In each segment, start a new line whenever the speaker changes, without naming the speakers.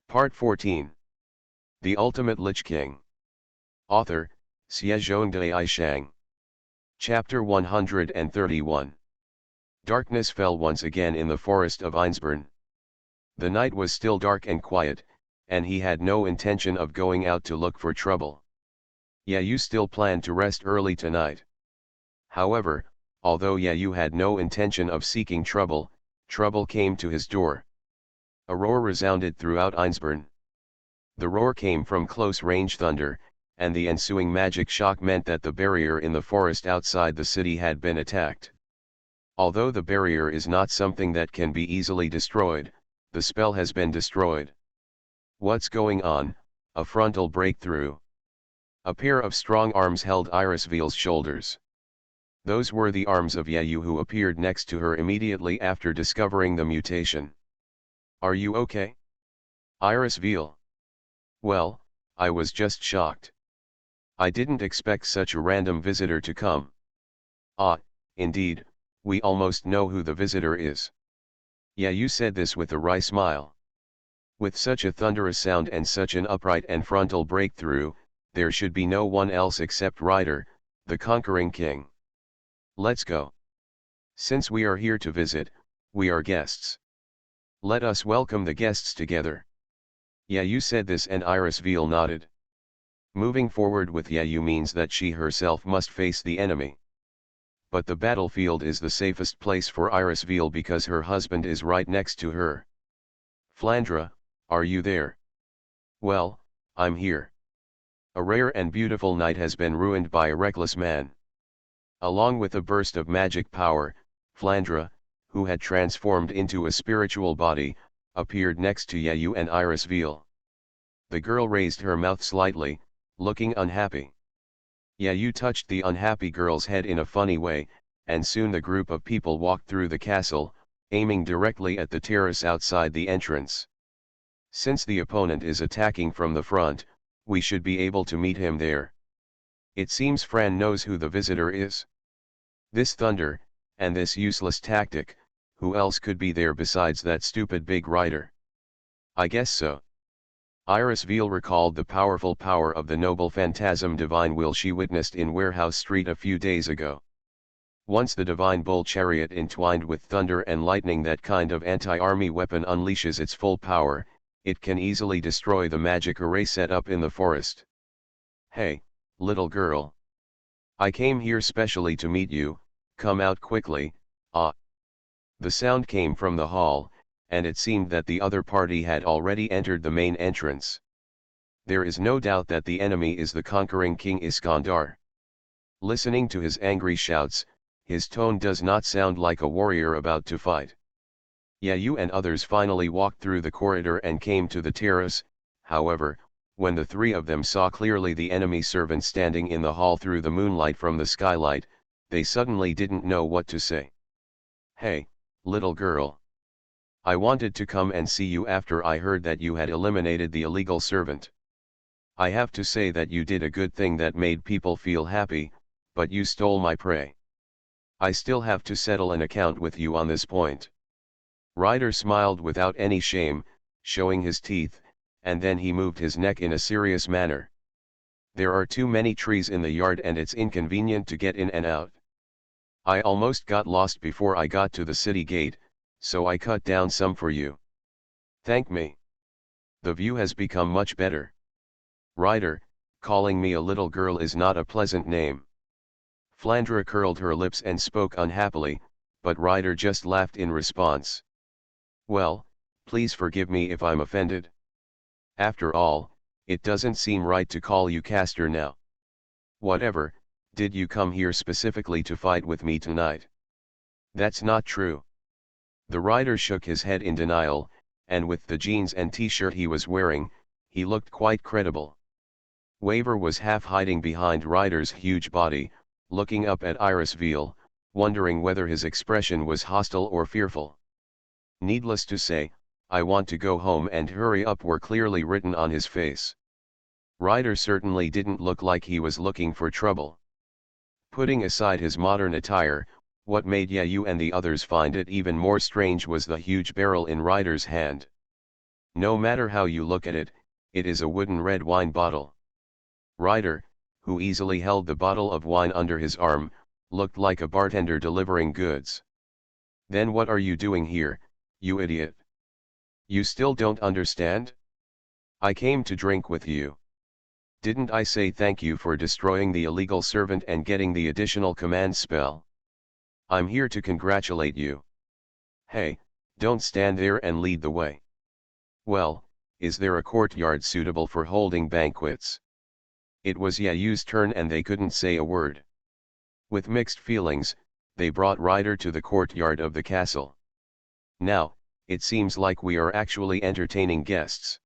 Part 14. The Ultimate Lich King. Author, Xiezhongdai Shang. Chapter 131. Darkness fell once again in the forest of Einsborn. The night was still dark and quiet, and he had no intention of going out to look for trouble. Yayu still planned to rest early tonight. However, although Yayu had no intention of seeking trouble, trouble came to his door. A roar resounded throughout Einsborn. The roar came from close-range thunder, and the ensuing magic shock meant that the barrier in the forest outside the city had been attacked. Although the barrier is not something that can be easily destroyed, the spell has been destroyed. What's going on? A frontal breakthrough. A pair of strong arms held Irisveil's shoulders. Those were the arms of Yayu, who appeared next to her immediately after discovering the mutation. Are you okay? Irisveil. Well, I was just shocked. I didn't expect such a random visitor to come. Ah, indeed, we almost know who the visitor is. Yayu said this with a wry smile. With such a thunderous sound and such an upright and frontal breakthrough, there should be no one else except Ryder, the conquering king. Let's go. Since we are here to visit, we are guests. Let us welcome the guests together. Yayu said this and Irisveil nodded. Moving forward with Yayu means that she herself must face the enemy. But the battlefield is the safest place for Irisveil because her husband is right next to her. Flandra, are you there? Well, I'm here. A rare and beautiful night has been ruined by a reckless man. Along with a burst of magic power, Flandra, who had transformed into a spiritual body, appeared next to Yayu and Irisveil. The girl raised her mouth slightly, looking unhappy. Yayu touched the unhappy girl's head in a funny way, and soon the group of people walked through the castle, aiming directly at the terrace outside the entrance. Since the opponent is attacking from the front, we should be able to meet him there. It seems Fran knows who the visitor is. This thunder, and this useless tactic, who else could be there besides that stupid big rider? I guess so. Irisveil recalled the powerful power of the noble phantasm divine will she witnessed in Warehouse Street a few days ago. Once the divine bull chariot entwined with thunder and lightning, that kind of anti-army weapon, unleashes its full power, it can easily destroy the magic array set up in the forest. Hey, little girl. I came here specially to meet you, come out quickly, ah. The sound came from the hall, and it seemed that the other party had already entered the main entrance. There is no doubt that the enemy is the conquering King Iskandar. Listening to his angry shouts, his tone does not sound like a warrior about to fight. Yayu and others finally walked through the corridor and came to the terrace. However, when the three of them saw clearly the enemy servant standing in the hall through the moonlight from the skylight, they suddenly didn't know what to say. Hey, little girl. I wanted to come and see you after I heard that you had eliminated the illegal servant. I have to say that you did a good thing that made people feel happy, but you stole my prey. I still have to settle an account with you on this point. Ryder smiled without any shame, showing his teeth, and then he moved his neck in a serious manner. There are too many trees in the yard and it's inconvenient to get in and out. I almost got lost before I got to the city gate, so I cut down some for you. Thank me. The view has become much better. Ryder, calling me a little girl is not a pleasant name. Flandra curled her lips and spoke unhappily, but Ryder just laughed in response. Well, please forgive me if I'm offended. After all, it doesn't seem right to call you Castor now. Whatever, did you come here specifically to fight with me tonight? That's not true. The rider shook his head in denial, and with the jeans and t-shirt he was wearing, he looked quite credible. Waver was half hiding behind Ryder's huge body, looking up at Irisveil, wondering whether his expression was hostile or fearful. Needless to say, I want to go home and hurry up were clearly written on his face. Ryder certainly didn't look like he was looking for trouble. Putting aside his modern attire, what made Yayu and the others find it even more strange was the huge barrel in Ryder's hand. No matter how you look at it, it is a wooden red wine bottle. Ryder, who easily held the bottle of wine under his arm, looked like a bartender delivering goods. Then what are you doing here, you idiot? You still don't understand? I came to drink with you. Didn't I say thank you for destroying the illegal servant and getting the additional command spell? I'm here to congratulate you. Hey, don't stand there and lead the way. Well, is there a courtyard suitable for holding banquets? It was Yayu's turn and they couldn't say a word. With mixed feelings, they brought Ryder to the courtyard of the castle. Now, it seems like we are actually entertaining guests.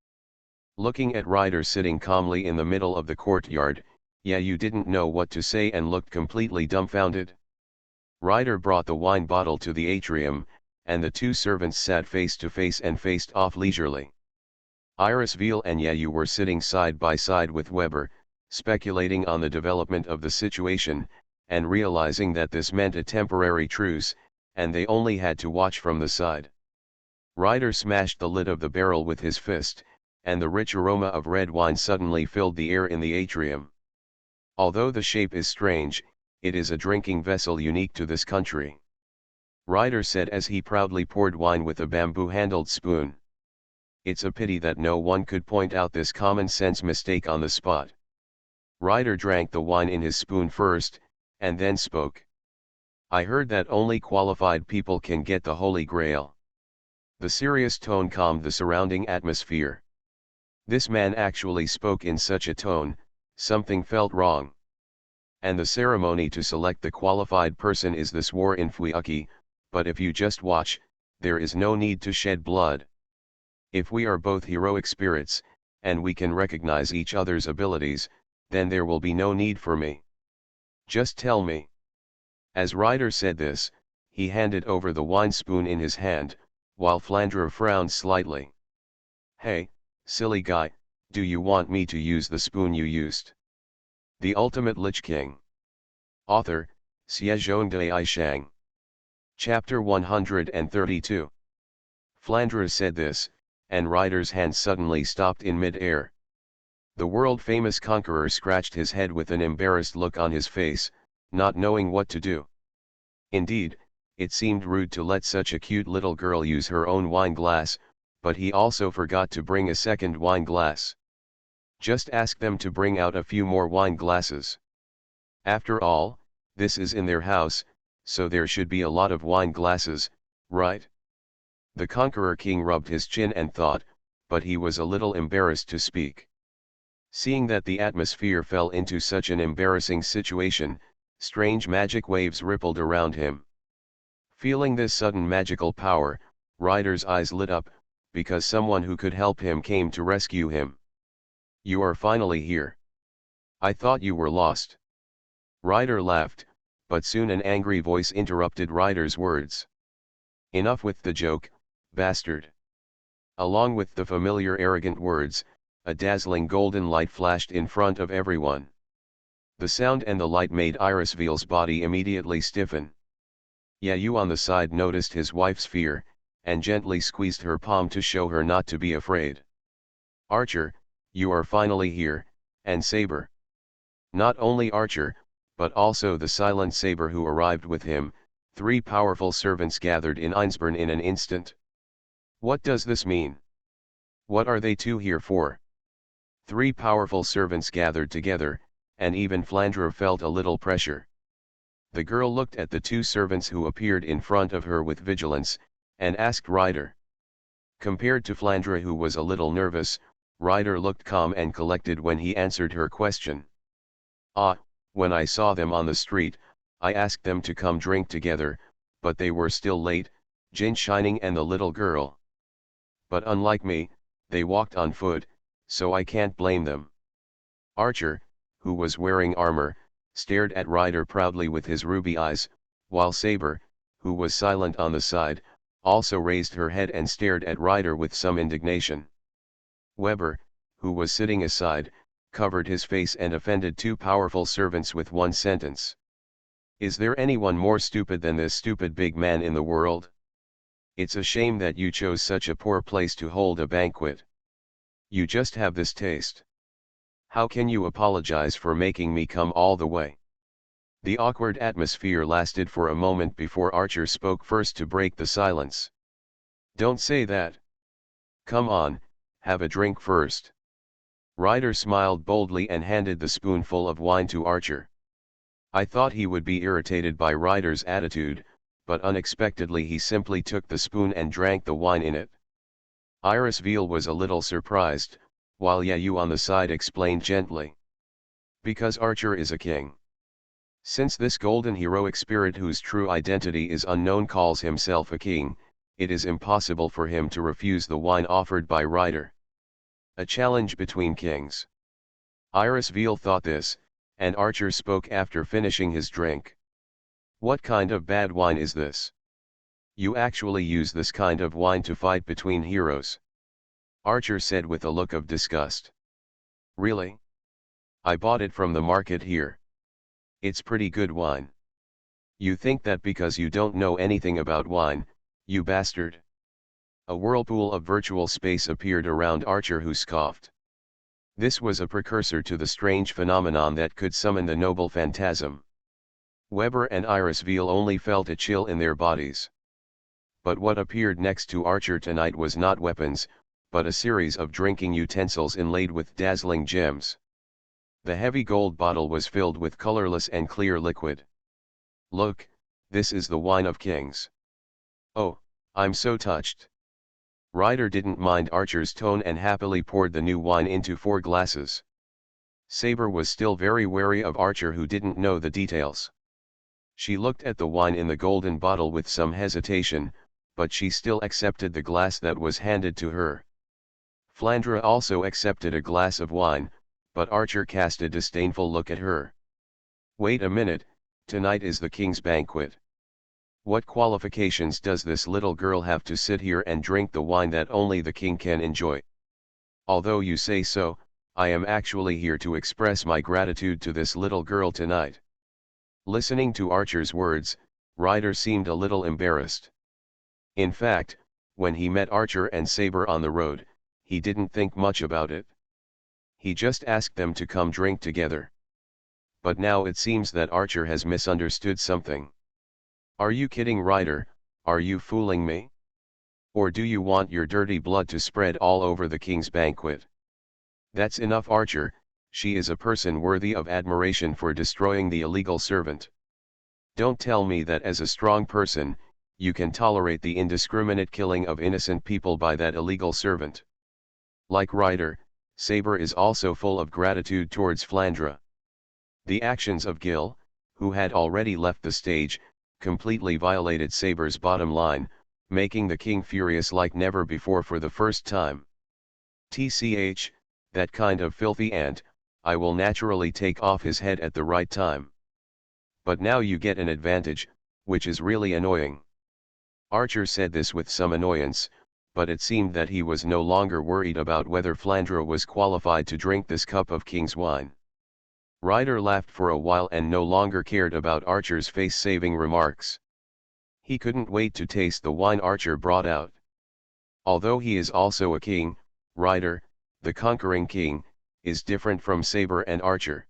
Looking at Ryder sitting calmly in the middle of the courtyard, Yayu didn't know what to say and looked completely dumbfounded. Ryder brought the wine bottle to the atrium, and the two servants sat face to face and faced off leisurely. Irisveal and Yayu were sitting side by side with Weber, speculating on the development of the situation, and realizing that this meant a temporary truce, and they only had to watch from the side. Ryder smashed the lid of the barrel with his fist, and the rich aroma of red wine suddenly filled the air in the atrium. Although the shape is strange, it is a drinking vessel unique to this country. Ryder said as he proudly poured wine with a bamboo-handled spoon. It's a pity that no one could point out this common-sense mistake on the spot. Ryder drank the wine in his spoon first, and then spoke. I heard that only qualified people can get the Holy Grail. The serious tone calmed the surrounding atmosphere. This man actually spoke in such a tone, something felt wrong. And the ceremony to select the qualified person is this war in Fuyuki, but if you just watch, there is no need to shed blood. If we are both heroic spirits, and we can recognize each other's abilities, then there will be no need for me. Just tell me. As Ryder said this, he handed over the wine spoon in his hand, while Flandre frowned slightly. Hey, silly guy, do you want me to use the spoon you used? The Ultimate Lich King. Author, Xiezhongdai Shang. Chapter 132. Flandre said this, and Ryder's hand suddenly stopped in mid-air. The world-famous conqueror scratched his head with an embarrassed look on his face, not knowing what to do. Indeed, it seemed rude to let such a cute little girl use her own wine glass, but he also forgot to bring a second wine glass. Just ask them to bring out a few more wine glasses. After all, this is in their house, so there should be a lot of wine glasses, right? The Conqueror King rubbed his chin and thought, but he was a little embarrassed to speak. Seeing that the atmosphere fell into such an embarrassing situation, strange magic waves rippled around him. Feeling this sudden magical power, Ryder's eyes lit up, because someone who could help him came to rescue him. You are finally here. I thought you were lost. Ryder laughed, but soon an angry voice interrupted Ryder's words. Enough with the joke, bastard. Along with the familiar arrogant words, a dazzling golden light flashed in front of everyone. The sound and the light made Irisveal's body immediately stiffen. Yayu on the side noticed his wife's fear, and gently squeezed her palm to show her not to be afraid. Archer, you are finally here, and Saber. Not only Archer, but also the silent Saber who arrived with him, 3 powerful servants gathered in Einsborn in an instant. What does this mean? What are they two here for? 3 powerful servants gathered together, and even Flandre felt a little pressure. The girl looked at the 2 servants who appeared in front of her with vigilance, and asked Ryder. Compared to Flandre, who was a little nervous, Ryder looked calm and collected when he answered her question. When I saw them on the street, I asked them to come drink together, but they were still late, Jin Shining and the little girl. But unlike me, they walked on foot, so I can't blame them. Archer, who was wearing armor, stared at Ryder proudly with his ruby eyes, while Saber, who was silent on the side, also raised her head and stared at Ryder with some indignation. Weber, who was sitting aside, covered his face and offended 2 powerful servants with one sentence. Is there anyone more stupid than this stupid big man in the world? It's a shame that you chose such a poor place to hold a banquet. You just have this taste. How can you apologize for making me come all the way? The awkward atmosphere lasted for a moment before Archer spoke first to break the silence. Don't say that. Come on, have a drink first. Ryder smiled boldly and handed the spoonful of wine to Archer. I thought he would be irritated by Ryder's attitude, but unexpectedly he simply took the spoon and drank the wine in it. Iris Veal was a little surprised, while Yayu on the side explained gently. Because Archer is a king. Since this golden heroic spirit whose true identity is unknown calls himself a king, it is impossible for him to refuse the wine offered by Ryder. A challenge between kings. Iris Veal thought this, and Archer spoke after finishing his drink. What kind of bad wine is this? You actually use this kind of wine to fight between heroes? Archer said with a look of disgust. Really? I bought it from the market here. It's pretty good wine. You think that because you don't know anything about wine, you bastard? A whirlpool of virtual space appeared around Archer, who scoffed. This was a precursor to the strange phenomenon that could summon the noble phantasm. Weber and Iris Veal only felt a chill in their bodies. But what appeared next to Archer tonight was not weapons, but a series of drinking utensils inlaid with dazzling gems. The heavy gold bottle was filled with colorless and clear liquid. Look, this is the wine of kings. Oh, I'm so touched. Ryder didn't mind Archer's tone and happily poured the new wine into 4 glasses. Saber was still very wary of Archer, who didn't know the details. She looked at the wine in the golden bottle with some hesitation, but she still accepted the glass that was handed to her. Flandra also accepted a glass of wine, but Archer cast a disdainful look at her. Wait a minute, tonight is the king's banquet. What qualifications does this little girl have to sit here and drink the wine that only the king can enjoy? Although you say so, I am actually here to express my gratitude to this little girl tonight. Listening to Archer's words, Ryder seemed a little embarrassed. In fact, when he met Archer and Saber on the road, he didn't think much about it. He just asked them to come drink together. But now it seems that Archer has misunderstood something. Are you kidding, Ryder? Are you fooling me? Or do you want your dirty blood to spread all over the king's banquet? That's enough, Archer. She is a person worthy of admiration for destroying the illegal servant. Don't tell me that as a strong person, you can tolerate the indiscriminate killing of innocent people by that illegal servant. Like Ryder, Saber is also full of gratitude towards Flandra. The actions of Gil, who had already left the stage, completely violated Saber's bottom line, making the king furious like never before for the first time. TCH, that kind of filthy ant, I will naturally take off his head at the right time. But now you get an advantage, which is really annoying. Archer said this with some annoyance, but it seemed that he was no longer worried about whether Flandra was qualified to drink this cup of king's wine. Ryder laughed for a while and no longer cared about Archer's face-saving remarks. He couldn't wait to taste the wine Archer brought out. Although he is also a king, Ryder, the conquering king, is different from Saber and Archer.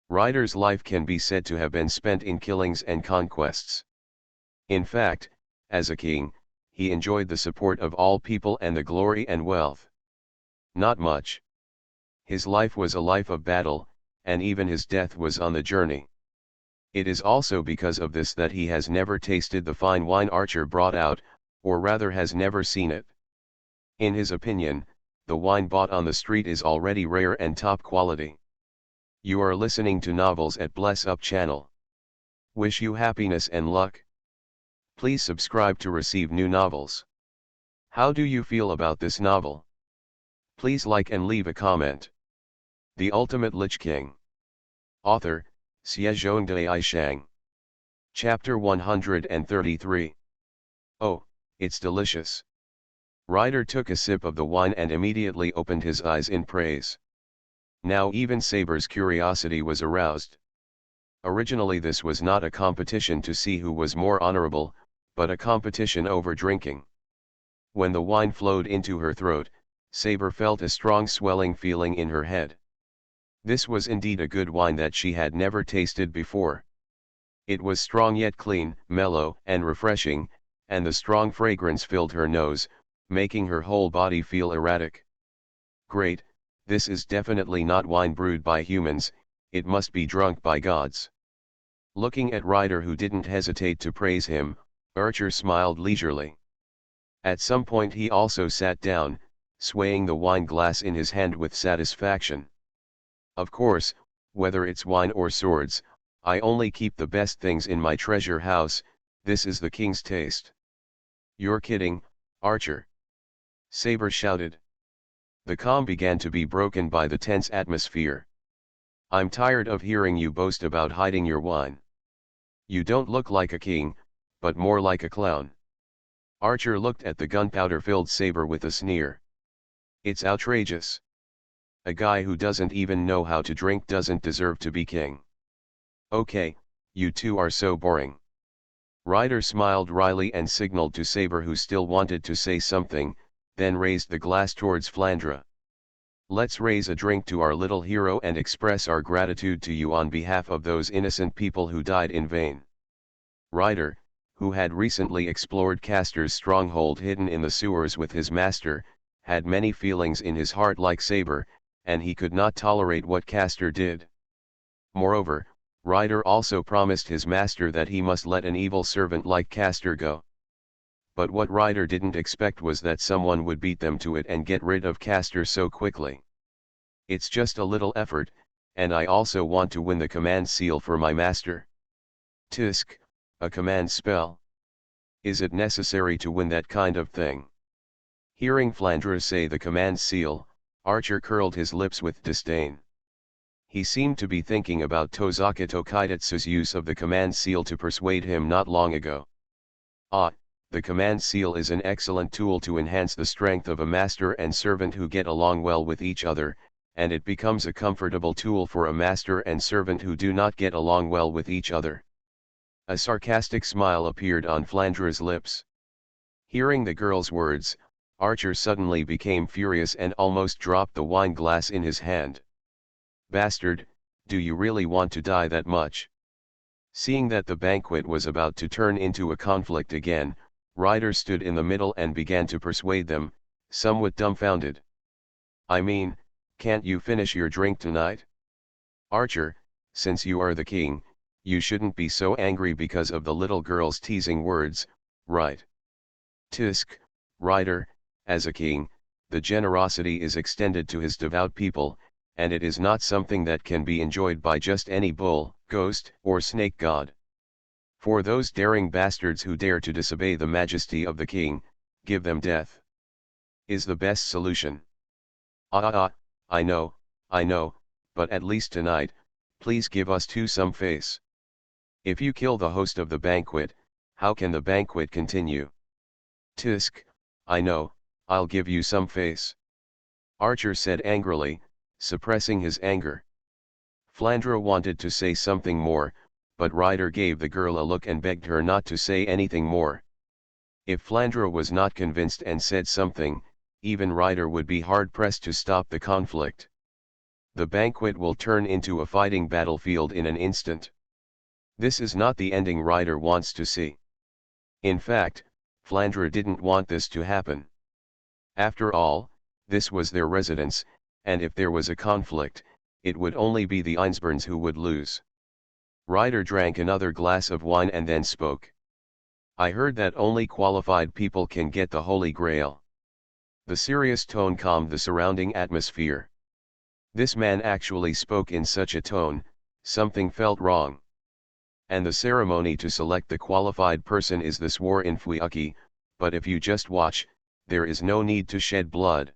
Ryder's life can be said to have been spent in killings and conquests. In fact, as a king, he enjoyed the support of all people and the glory and wealth. Not much. His life was a life of battle, and even his death was on the journey. It is also because of this that he has never tasted the fine wine Archer brought out, or rather has never seen it. In his opinion, the wine bought on the street is already rare and top quality. You are listening to Novels at Bless Up channel. Wish you happiness and luck. Please subscribe to receive new novels. How do you feel about this novel? Please like and leave a comment. The Ultimate Lich King. Author, BasedonanAnime. Chapter 133. Oh, it's delicious. Ryder took a sip of the wine and immediately opened his eyes in praise. Now even Saber's curiosity was aroused. Originally this was not a competition to see who was more honorable, but a competition over drinking. When the wine flowed into her throat, Saber felt a strong swelling feeling in her head. This was indeed a good wine that she had never tasted before. It was strong yet clean, mellow, and refreshing, and the strong fragrance filled her nose, making her whole body feel erratic. Great, this is definitely not wine brewed by humans, it must be drunk by gods. Looking at Ryder, who didn't hesitate to praise him, Archer smiled leisurely. At some point he also sat down, swaying the wine glass in his hand with satisfaction. Of course, whether it's wine or swords, I only keep the best things in my treasure house, this is the king's taste. You're kidding, Archer. Saber shouted. The calm began to be broken by the tense atmosphere. I'm tired of hearing you boast about hiding your wine. You don't look like a king, but more like a clown. Archer looked at the gunpowder-filled Saber with a sneer. It's outrageous. A guy who doesn't even know how to drink doesn't deserve to be king. Okay, you two are so boring. Ryder smiled wryly and signaled to Saber, who still wanted to say something, then raised the glass towards Flandra. Let's raise a drink to our little hero and express our gratitude to you on behalf of those innocent people who died in vain. Ryder, who had recently explored Castor's stronghold hidden in the sewers with his master, had many feelings in his heart like Saber, and he could not tolerate what Castor did. Moreover, Ryder also promised his master that he must let an evil servant like Castor go. But what Ryder didn't expect was that someone would beat them to it and get rid of Castor so quickly. It's just a little effort, and I also want to win the command seal for my master. Tisk, a command spell. Is it necessary to win that kind of thing? Hearing Flandra say the command seal, Archer curled his lips with disdain. He seemed to be thinking about Tozakato Kaitetsu's use of the command seal to persuade him not long ago. Ah, the command seal is an excellent tool to enhance the strength of a master and servant who get along well with each other, and it becomes a comfortable tool for a master and servant who do not get along well with each other. A sarcastic smile appeared on Flandra's lips. Hearing the girl's words, Archer suddenly became furious and almost dropped the wine glass in his hand. Bastard, do you really want to die that much? Seeing that the banquet was about to turn into a conflict again, Ryder stood in the middle and began to persuade them, somewhat dumbfounded. I mean, can't you finish your drink tonight? Archer, since you are the king, you shouldn't be so angry because of the little girl's teasing words, right? Tisk, Ryder, as a king, the generosity is extended to his devout people, and it is not something that can be enjoyed by just any bull, ghost, or snake god. For those daring bastards who dare to disobey the majesty of the king, give them death. Is the best solution. I know, but at least tonight, please give us two some face. If you kill the host of the banquet, how can the banquet continue? Tisk, I know, I'll give you some face. Archer said angrily, suppressing his anger. Flandra wanted to say something more, but Ryder gave the girl a look and begged her not to say anything more. If Flandra was not convinced and said something, even Ryder would be hard-pressed to stop the conflict. The banquet will turn into a fighting battlefield in an instant. This is not the ending Ryder wants to see. In fact, Flandra didn't want this to happen. After all, this was their residence, and if there was a conflict, it would only be the Einsburns who would lose. Ryder drank another glass of wine and then spoke. I heard that only qualified people can get the Holy Grail. The serious tone calmed the surrounding atmosphere. This man actually spoke in such a tone, something felt wrong. And the ceremony to select the qualified person is this war in Fuyuki, but if you just watch, there is no need to shed blood.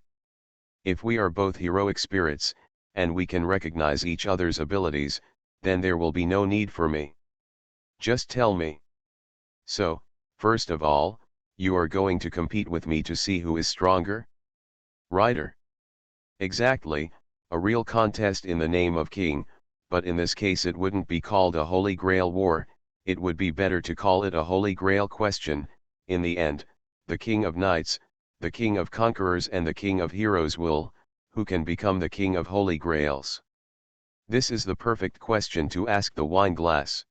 If we are both heroic spirits, and we can recognize each other's abilities, then there will be no need for me. Just tell me. So, first of all, you are going to compete with me to see who is stronger? Ryder. Exactly, a real contest in the name of king, but in this case it wouldn't be called a Holy Grail war, it would be better to call it a Holy Grail question, in the end, the king of knights, the king of conquerors and the king of heroes who can become the king of holy grails? This is the perfect question to ask the wine glass.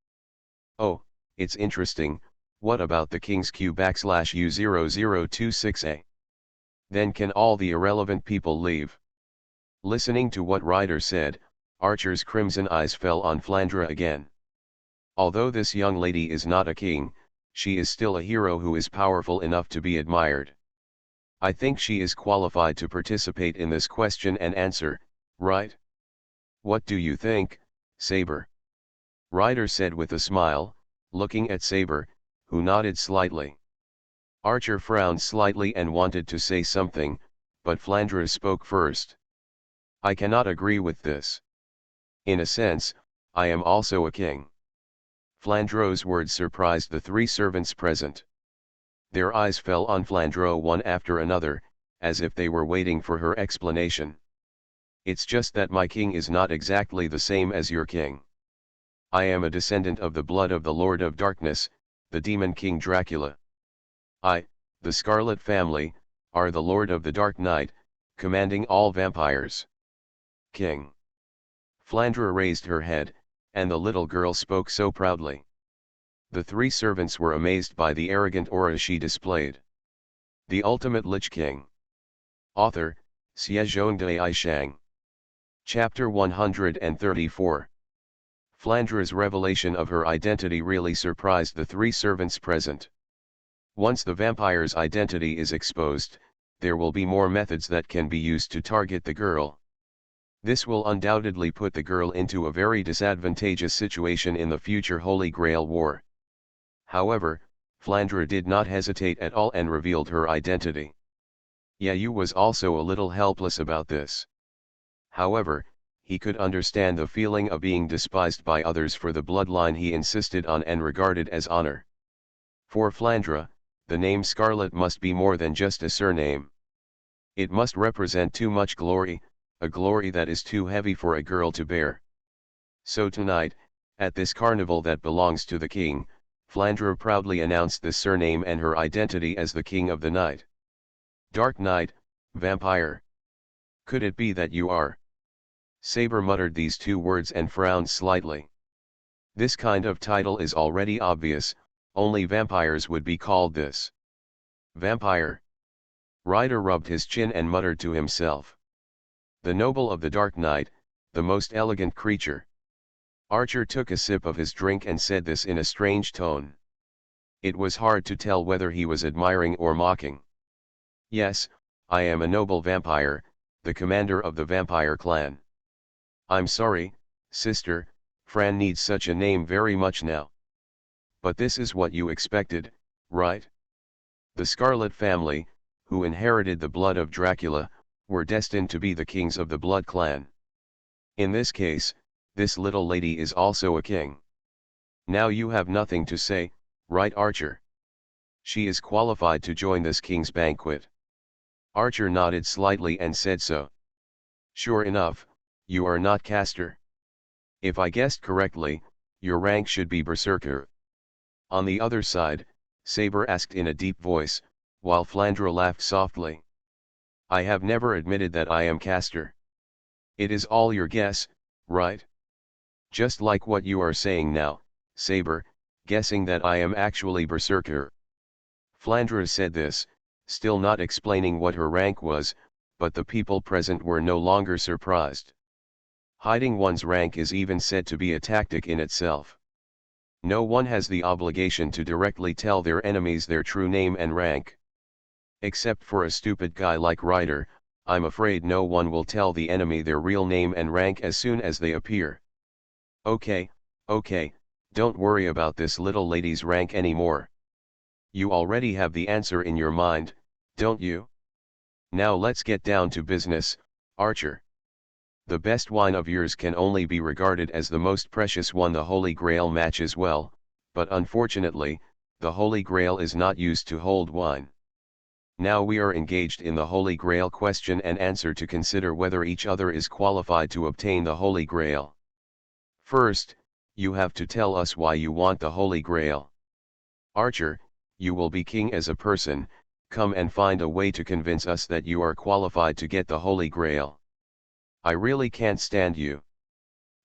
Oh, it's interesting, what about the king's Q/U0026A? Then can all the irrelevant people leave? Listening to what Ryder said, Archer's crimson eyes fell on Flandra again. Although this young lady is not a king, she is still a hero who is powerful enough to be admired. I think she is qualified to participate in this question and answer, right? What do you think, Saber? Ryder said with a smile, looking at Saber, who nodded slightly. Archer frowned slightly and wanted to say something, but Flandra spoke first. I cannot agree with this. In a sense, I am also a king. Flandra's words surprised the three servants present. Their eyes fell on Flandra one after another, as if they were waiting for her explanation. It's just that my king is not exactly the same as your king. I am a descendant of the blood of the Lord of Darkness, the demon king Dracula. I, the Scarlet family, are the Lord of the Dark Night, commanding all vampires. King. Flandra raised her head, and the little girl spoke so proudly. The three servants were amazed by the arrogant aura she displayed. The Ultimate Lich King. Author, BasedonanAnime. Chapter 134. Flandra's revelation of her identity really surprised the three servants present. Once the vampire's identity is exposed, there will be more methods that can be used to target the girl. This will undoubtedly put the girl into a very disadvantageous situation in the future Holy Grail War. However, Flandra did not hesitate at all and revealed her identity. Yayu was also a little helpless about this. However, he could understand the feeling of being despised by others for the bloodline he insisted on and regarded as honor. For Flandra, the name Scarlet must be more than just a surname. It must represent too much glory, a glory that is too heavy for a girl to bear. So tonight, at this carnival that belongs to the king, Flandra proudly announced the surname and her identity as the king of the night. Dark Knight, vampire. Could it be that you are? Saber muttered these two words and frowned slightly. This kind of title is already obvious, only vampires would be called this. Vampire. Ryder rubbed his chin and muttered to himself. The noble of the Dark Knight, the most elegant creature. Archer took a sip of his drink and said this in a strange tone. It was hard to tell whether he was admiring or mocking. Yes, I am a noble vampire, the commander of the vampire clan. I'm sorry, sister, Fran needs such a name very much now. But this is what you expected, right? The Scarlet family, who inherited the blood of Dracula, were destined to be the kings of the Blood Clan. In this case, this little lady is also a king. Now you have nothing to say, right Archer? She is qualified to join this king's banquet. Archer nodded slightly and said so. Sure enough, you are not caster. If I guessed correctly, your rank should be berserker. On the other side, Saber asked in a deep voice, while Flandra laughed softly. I have never admitted that I am caster. It is all your guess, right? Just like what you are saying now, Saber, guessing that I am actually berserker. Flandra said this, still not explaining what her rank was, but the people present were no longer surprised. Hiding one's rank is even said to be a tactic in itself. No one has the obligation to directly tell their enemies their true name and rank. Except for a stupid guy like Ryder, I'm afraid no one will tell the enemy their real name and rank as soon as they appear. Okay, don't worry about this little lady's rank anymore. You already have the answer in your mind, don't you? Now let's get down to business, Archer. The best wine of yours can only be regarded as the most precious one. The Holy Grail matches well, but unfortunately, the Holy Grail is not used to hold wine. Now we are engaged in the Holy Grail question and answer to consider whether each other is qualified to obtain the Holy Grail. First, you have to tell us why you want the Holy Grail. Archer, you will be king as a person, come and find a way to convince us that you are qualified to get the Holy Grail. I really can't stand you.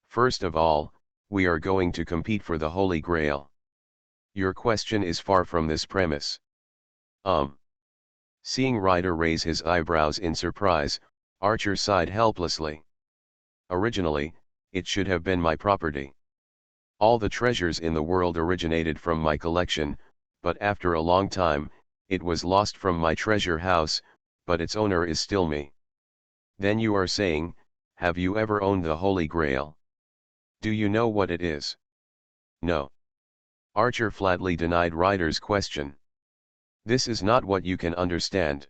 First of all, we are going to compete for the Holy Grail. Your question is far from this premise. Seeing Ryder raise his eyebrows in surprise, Archer sighed helplessly. Originally, it should have been my property. All the treasures in the world originated from my collection, but after a long time, it was lost from my treasure house, but its owner is still me. Then you are saying, have you ever owned the Holy Grail? Do you know what it is? No. Archer flatly denied Ryder's question. This is not what you can understand.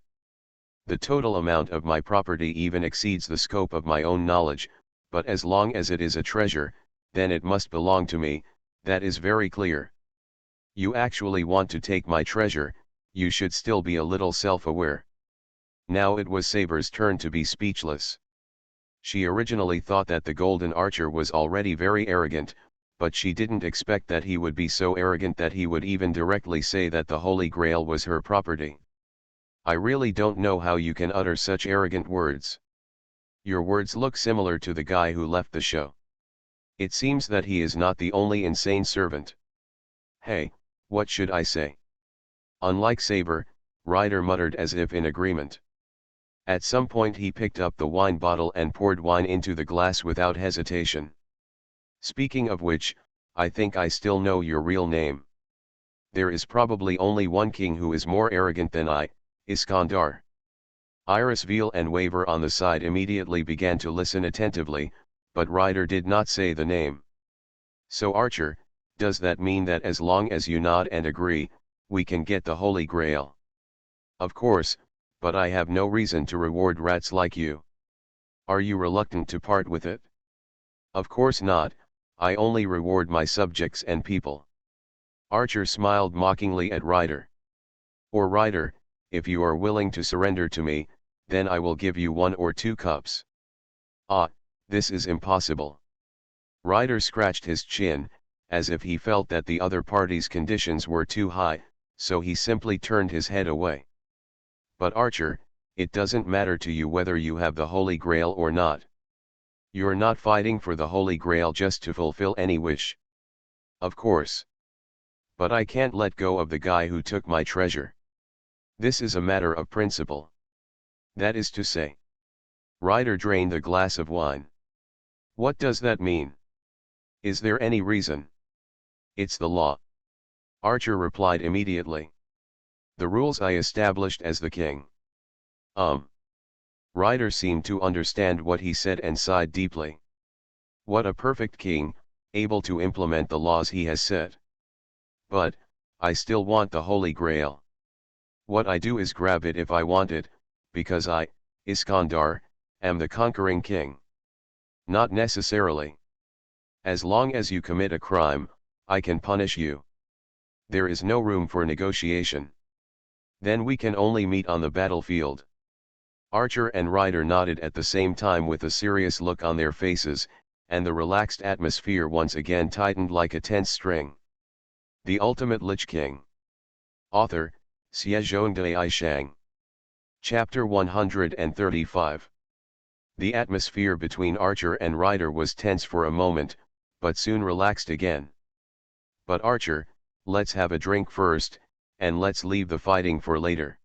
The total amount of my property even exceeds the scope of my own knowledge, but as long as it is a treasure, then it must belong to me, that is very clear. You actually want to take my treasure, you should still be a little self-aware. Now it was Saber's turn to be speechless. She originally thought that the Golden Archer was already very arrogant, but she didn't expect that he would be so arrogant that he would even directly say that the Holy Grail was her property. I really don't know how you can utter such arrogant words. Your words look similar to the guy who left the show. It seems that he is not the only insane servant. Hey, what should I say? Unlike Saber, Ryder muttered as if in agreement. At some point he picked up the wine bottle and poured wine into the glass without hesitation. Speaking of which, I think I still know your real name. There is probably only one king who is more arrogant than I, Iskandar. Iris Veal and Waver on the side immediately began to listen attentively, but Ryder did not say the name. So Archer, does that mean that as long as you nod and agree, we can get the Holy Grail? Of course, but I have no reason to reward rats like you. Are you reluctant to part with it? Of course not, I only reward my subjects and people. Archer smiled mockingly at Ryder. Or Ryder, if you are willing to surrender to me, then I will give you 1 or 2 cups. Ah, this is impossible. Ryder scratched his chin, as if he felt that the other party's conditions were too high, so he simply turned his head away. But Archer, it doesn't matter to you whether you have the Holy Grail or not. You're not fighting for the Holy Grail just to fulfill any wish. Of course. But I can't let go of the guy who took my treasure. This is a matter of principle. That is to say. Ryder drained the glass of wine. What does that mean? Is there any reason? It's the law. Archer replied immediately. The rules I established as the king. Ryder seemed to understand what he said and sighed deeply. What a perfect king, able to implement the laws he has set. But, I still want the Holy Grail. What I do is grab it if I want it, because I, Iskandar, am the conquering king. Not necessarily. As long as you commit a crime, I can punish you. There is no room for negotiation. Then we can only meet on the battlefield. Archer and Ryder nodded at the same time with a serious look on their faces, and the relaxed atmosphere once again tightened like a tense string. The Ultimate Lich King. Author, Shang. Chapter 135. The atmosphere between Archer and Ryder was tense for a moment, but soon relaxed again. But Archer, let's have a drink first, and let's leave the fighting for later.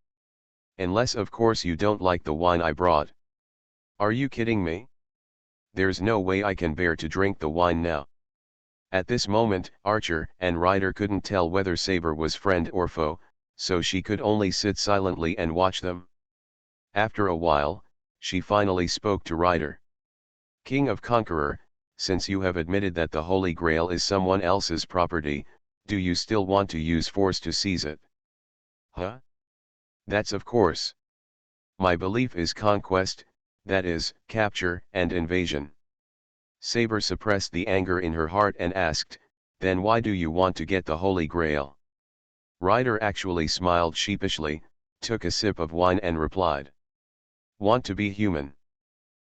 Unless of course you don't like the wine I brought. Are you kidding me? There's no way I can bear to drink the wine now. At this moment, Archer and Ryder couldn't tell whether Saber was friend or foe, so she could only sit silently and watch them. After a while, she finally spoke to Ryder. King of Conqueror, since you have admitted that the Holy Grail is someone else's property, do you still want to use force to seize it? Huh? That's of course. My belief is conquest, that is, capture and invasion. Saber suppressed the anger in her heart and asked, then why do you want to get the Holy Grail? Ryder actually smiled sheepishly, took a sip of wine and replied. Want to be human.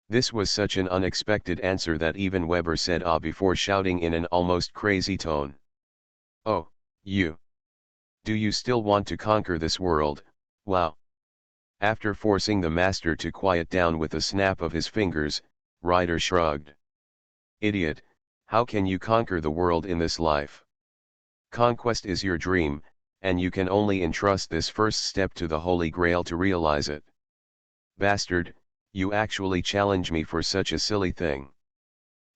This was such an unexpected answer that even Weber said ah before shouting in an almost crazy tone. Oh, you. Do you still want to conquer this world? Wow. After forcing the master to quiet down with a snap of his fingers, Ryder shrugged. Idiot, how can you conquer the world in this life? Conquest is your dream, and you can only entrust this first step to the Holy Grail to realize it. Bastard, you actually challenge me for such a silly thing.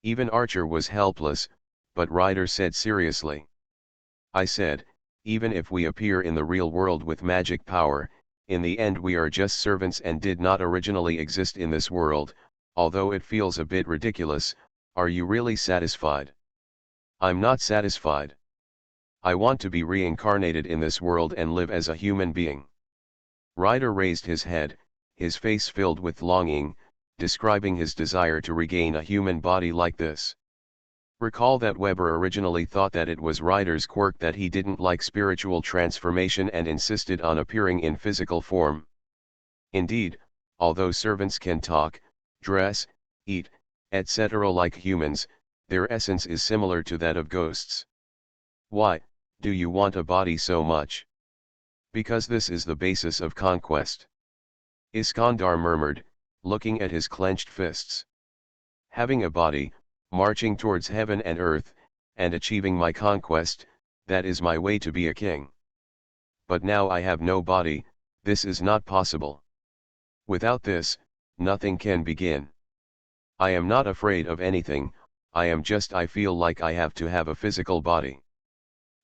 Even Archer was helpless, but Ryder said seriously. I said, even if we appear in the real world with magic power, in the end we are just servants and did not originally exist in this world, although it feels a bit ridiculous. Are you really satisfied? I'm not satisfied. I want to be reincarnated in this world and live as a human being. Ryder raised his head, his face filled with longing, describing his desire to regain a human body like this. Recall that Weber originally thought that it was Ryder's quirk that he didn't like spiritual transformation and insisted on appearing in physical form. Indeed, although servants can talk, dress, eat, etc. like humans, their essence is similar to that of ghosts. Why do you want a body so much? Because this is the basis of conquest. Iskandar murmured, looking at his clenched fists. Having a body, marching towards heaven and earth, and achieving my conquest, that is my way to be a king. But now I have no body, this is not possible. Without this, nothing can begin. I am not afraid of anything, I feel like I have to have a physical body.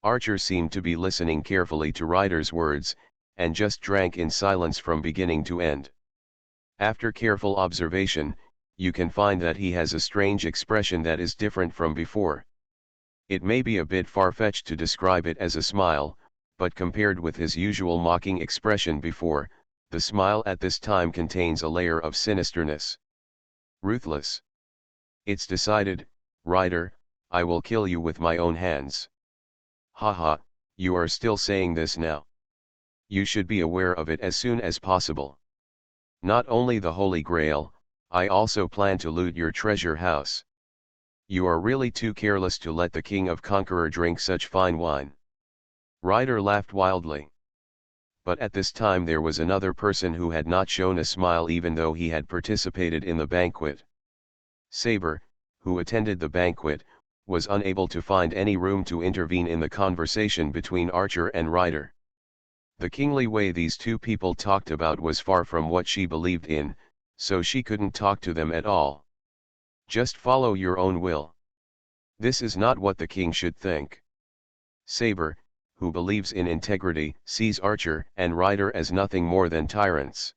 Archer seemed to be listening carefully to Ryder's words, and just drank in silence from beginning to end. After careful observation, you can find that he has a strange expression that is different from before. It may be a bit far-fetched to describe it as a smile, but compared with his usual mocking expression before, the smile at this time contains a layer of sinisterness. Ruthless. It's decided, Ryder, I will kill you with my own hands. Haha, you are still saying this now. You should be aware of it as soon as possible. Not only the Holy Grail, I also plan to loot your treasure house. You are really too careless to let the King of Conqueror drink such fine wine. Ryder laughed wildly. But at this time there was another person who had not shown a smile even though he had participated in the banquet. Saber, who attended the banquet, was unable to find any room to intervene in the conversation between Archer and Ryder. The kingly way these two people talked about was far from what she believed in, so she couldn't talk to them at all. Just follow your own will. This is not what the king should think. Saber, who believes in integrity, sees Archer and Ryder as nothing more than tyrants.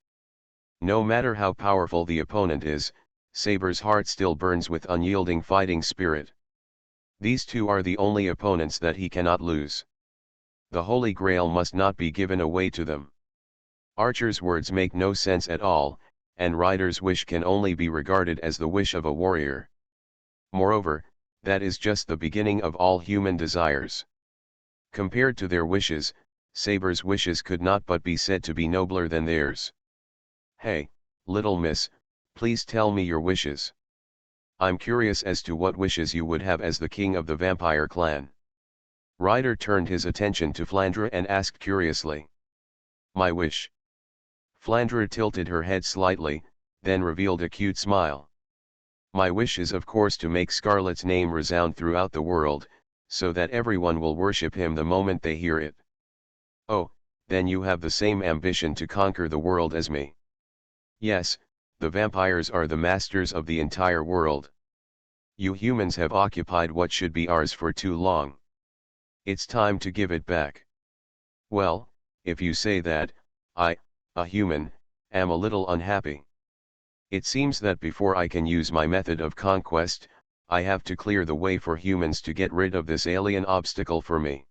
No matter how powerful the opponent is, Saber's heart still burns with unyielding fighting spirit. These two are the only opponents that he cannot lose. The Holy Grail must not be given away to them. Archer's words make no sense at all, and Ryder's wish can only be regarded as the wish of a warrior. Moreover, that is just the beginning of all human desires. Compared to their wishes, Saber's wishes could not but be said to be nobler than theirs. Hey, little miss, please tell me your wishes. I'm curious as to what wishes you would have as the king of the vampire clan. Ryder turned his attention to Flandre and asked curiously. My wish. Flandre tilted her head slightly, then revealed a cute smile. My wish is of course to make Scarlet's name resound throughout the world, so that everyone will worship him the moment they hear it. Oh, then you have the same ambition to conquer the world as me. Yes, the vampires are the masters of the entire world. You humans have occupied what should be ours for too long. It's time to give it back. Well, if you say that, I, a human, am a little unhappy. It seems that before I can use my method of conquest, I have to clear the way for humans to get rid of this alien obstacle for me.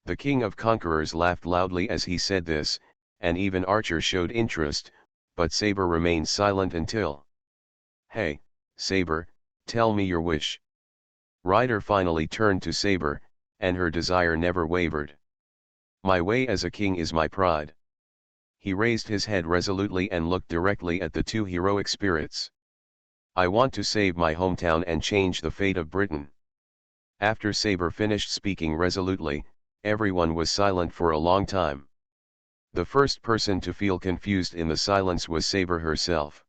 The King of Conquerors laughed loudly as he said this, and even Archer showed interest, but Saber remained silent until. Hey, Saber, tell me your wish. Ryder finally turned to Saber, and her desire never wavered. My way as a king is my pride. He raised his head resolutely and looked directly at the two heroic spirits. I want to save my hometown and change the fate of Britain. After Saber finished speaking resolutely, Everyone was silent for a long time. The first person to feel confused in the silence was Saber herself.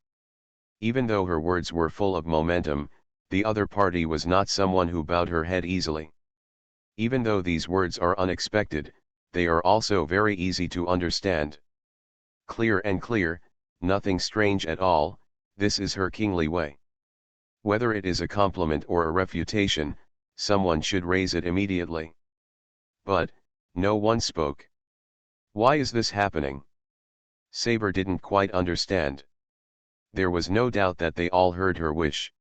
Even though her words were full of momentum, the other party was not someone who bowed her head easily. Even though these words are unexpected, they are also very easy to understand. Clear and clear, nothing strange at all, this is her kingly way. Whether it is a compliment or a refutation, someone should raise it immediately. But, no one spoke. Why is this happening? Saber didn't quite understand. There was no doubt that they all heard her wish.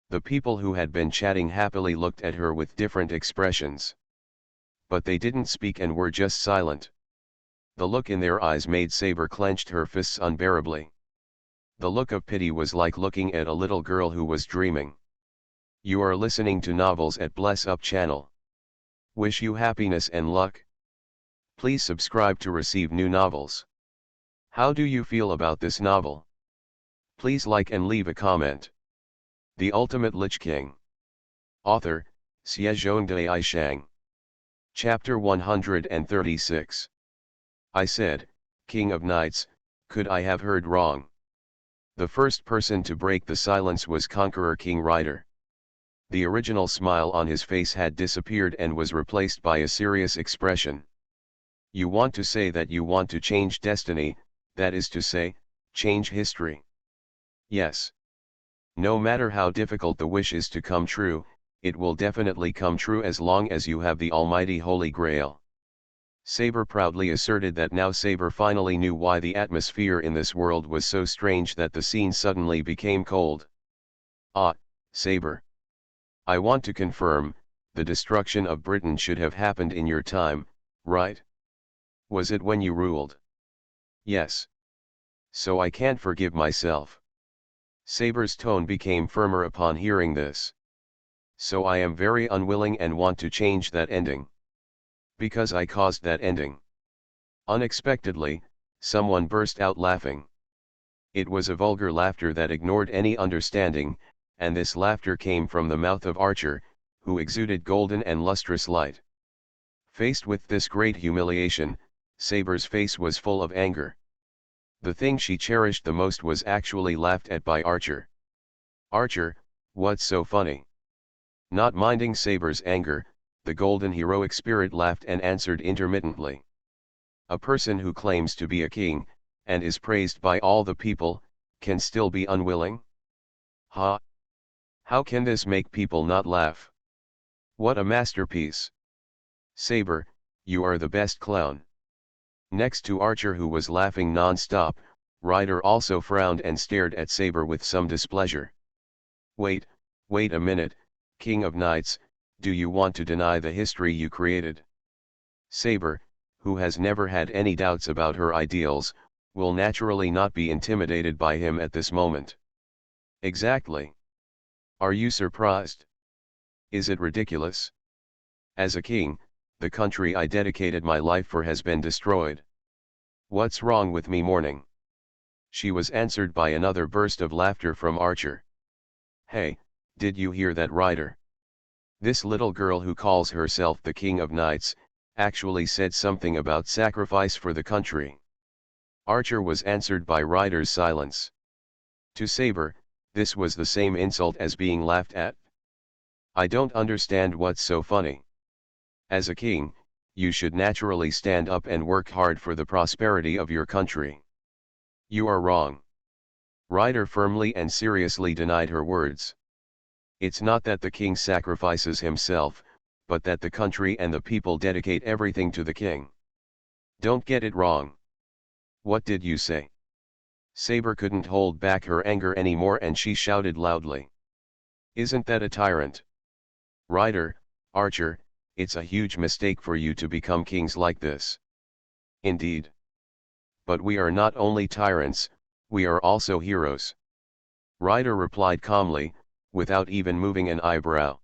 The people who had been chatting happily looked at her with different expressions. But they didn't speak and were just silent. The look in their eyes made Saber clenched her fists unbearably. The look of pity was like looking at a little girl who was dreaming. You are listening to Novels at Bless Up channel. Wish you happiness and luck. Please subscribe to receive new novels. How do you feel about this novel? Please like and leave a comment. The Ultimate Lich King. Author, Shang. Chapter 136. I said, King of Knights, could I have heard wrong? The first person to break the silence was Conqueror King Ryder. The original smile on his face had disappeared and was replaced by a serious expression. You want to say that you want to change destiny, that is to say, change history. Yes. No matter how difficult the wish is to come true, it will definitely come true as long as you have the almighty Holy Grail. Saber proudly asserted that now Saber finally knew why the atmosphere in this world was so strange that the scene suddenly became cold. Ah, Saber. I want to confirm, the destruction of Britain should have happened in your time, right? Was it when you ruled? Yes. So I can't forgive myself. Saber's tone became firmer upon hearing this. So I am very unwilling and want to change that ending. Because I caused that ending. Unexpectedly, someone burst out laughing. It was a vulgar laughter that ignored any understanding, and this laughter came from the mouth of Archer, who exuded golden and lustrous light. Faced with this great humiliation, Saber's face was full of anger. The thing she cherished the most was actually laughed at by Archer. Archer, what's so funny? Not minding Saber's anger, the golden heroic spirit laughed and answered intermittently. A person who claims to be a king, and is praised by all the people, can still be unwilling? Ha! How can this make people not laugh? What a masterpiece! Saber, you are the best clown. Next to Archer, who was laughing non-stop, Ryder also frowned and stared at Saber with some displeasure. Wait a minute, King of Knights, do you want to deny the history you created? Saber, who has never had any doubts about her ideals, will naturally not be intimidated by him at this moment. Exactly. Are you surprised? Is it ridiculous? As a king, the country I dedicated my life for has been destroyed. What's wrong with me mourning? She was answered by another burst of laughter from Archer. Hey, did you hear that, Ryder? This little girl who calls herself the King of Knights, actually said something about sacrifice for the country. Archer was answered by Ryder's silence. To Saber, this was the same insult as being laughed at. I don't understand what's so funny. As a king, you should naturally stand up and work hard for the prosperity of your country. You are wrong. Ryder firmly and seriously denied her words. It's not that the king sacrifices himself, but that the country and the people dedicate everything to the king. Don't get it wrong. What did you say? Saber couldn't hold back her anger anymore and she shouted loudly. Isn't that a tyrant? Ryder, Archer, it's a huge mistake for you to become kings like this. Indeed. But we are not only tyrants, we are also heroes. Ryder replied calmly, without even moving an eyebrow.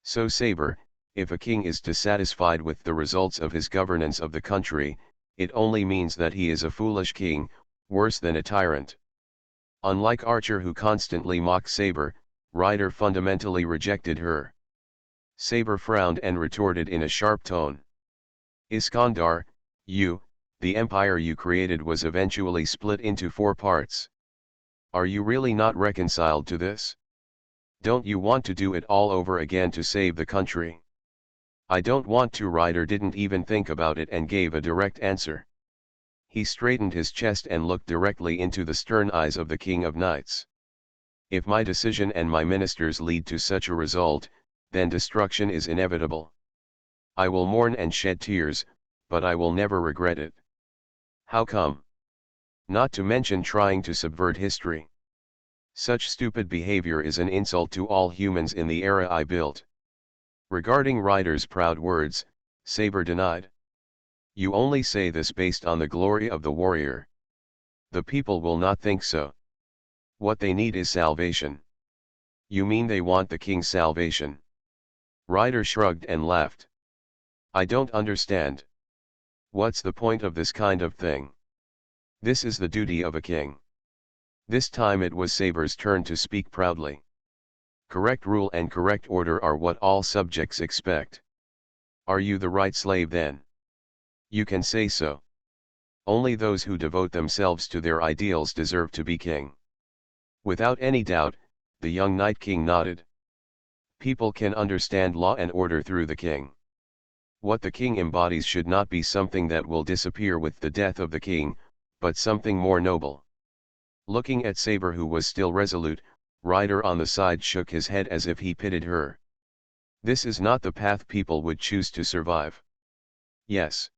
So Saber, if a king is dissatisfied with the results of his governance of the country, it only means that he is a foolish king, worse than a tyrant. Unlike Archer, who constantly mocked Saber, Ryder fundamentally rejected her. Saber frowned and retorted in a sharp tone. Iskandar, the empire you created was eventually split into 4 parts. Are you really not reconciled to this? Don't you want to do it all over again to save the country? I don't want to. Ryder didn't even think about it and gave a direct answer. He straightened his chest and looked directly into the stern eyes of the King of Knights. If my decision and my ministers lead to such a result, then destruction is inevitable. I will mourn and shed tears, but I will never regret it. How come? Not to mention trying to subvert history. Such stupid behavior is an insult to all humans in the era I built. Regarding Ryder's proud words, Saber denied. You only say this based on the glory of the warrior. The people will not think so. What they need is salvation. You mean they want the king's salvation? Ryder shrugged and laughed. I don't understand. What's the point of this kind of thing? This is the duty of a king. This time it was Saber's turn to speak proudly. Correct rule and correct order are what all subjects expect. Are you the right slave then? You can say so. Only those who devote themselves to their ideals deserve to be king. Without any doubt, the young Night King nodded. People can understand law and order through the king. What the king embodies should not be something that will disappear with the death of the king, but something more noble. Looking at Saber, who was still resolute, Ryder on the side shook his head as if he pitied her. This is not the path people would choose to survive. Yes.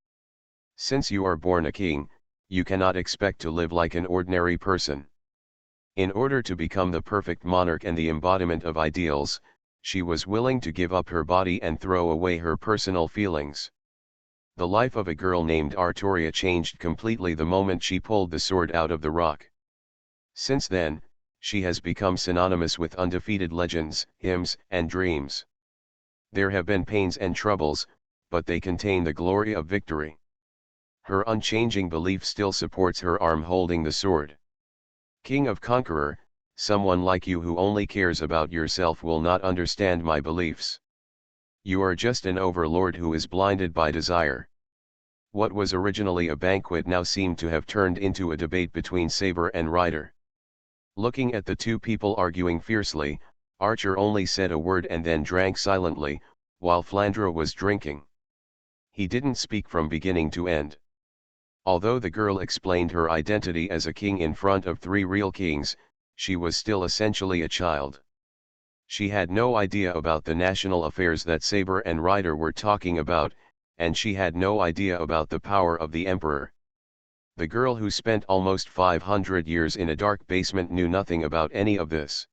Since you are born a king, you cannot expect to live like an ordinary person. In order to become the perfect monarch and the embodiment of ideals, she was willing to give up her body and throw away her personal feelings. The life of a girl named Artoria changed completely the moment she pulled the sword out of the rock. Since then, she has become synonymous with undefeated legends, hymns, and dreams. There have been pains and troubles, but they contain the glory of victory. Her unchanging belief still supports her arm holding the sword. King of Conqueror, someone like you who only cares about yourself will not understand my beliefs. You are just an overlord who is blinded by desire. What was originally a banquet now seemed to have turned into a debate between Saber and Ryder. Looking at the two people arguing fiercely, Archer only said a word and then drank silently, while Flandra was drinking. He didn't speak from beginning to end. Although the girl explained her identity as a king in front of 3 real kings, she was still essentially a child. She had no idea about the national affairs that Saber and Ryder were talking about, and she had no idea about the power of the Emperor. The girl who spent almost 500 years in a dark basement knew nothing about any of this.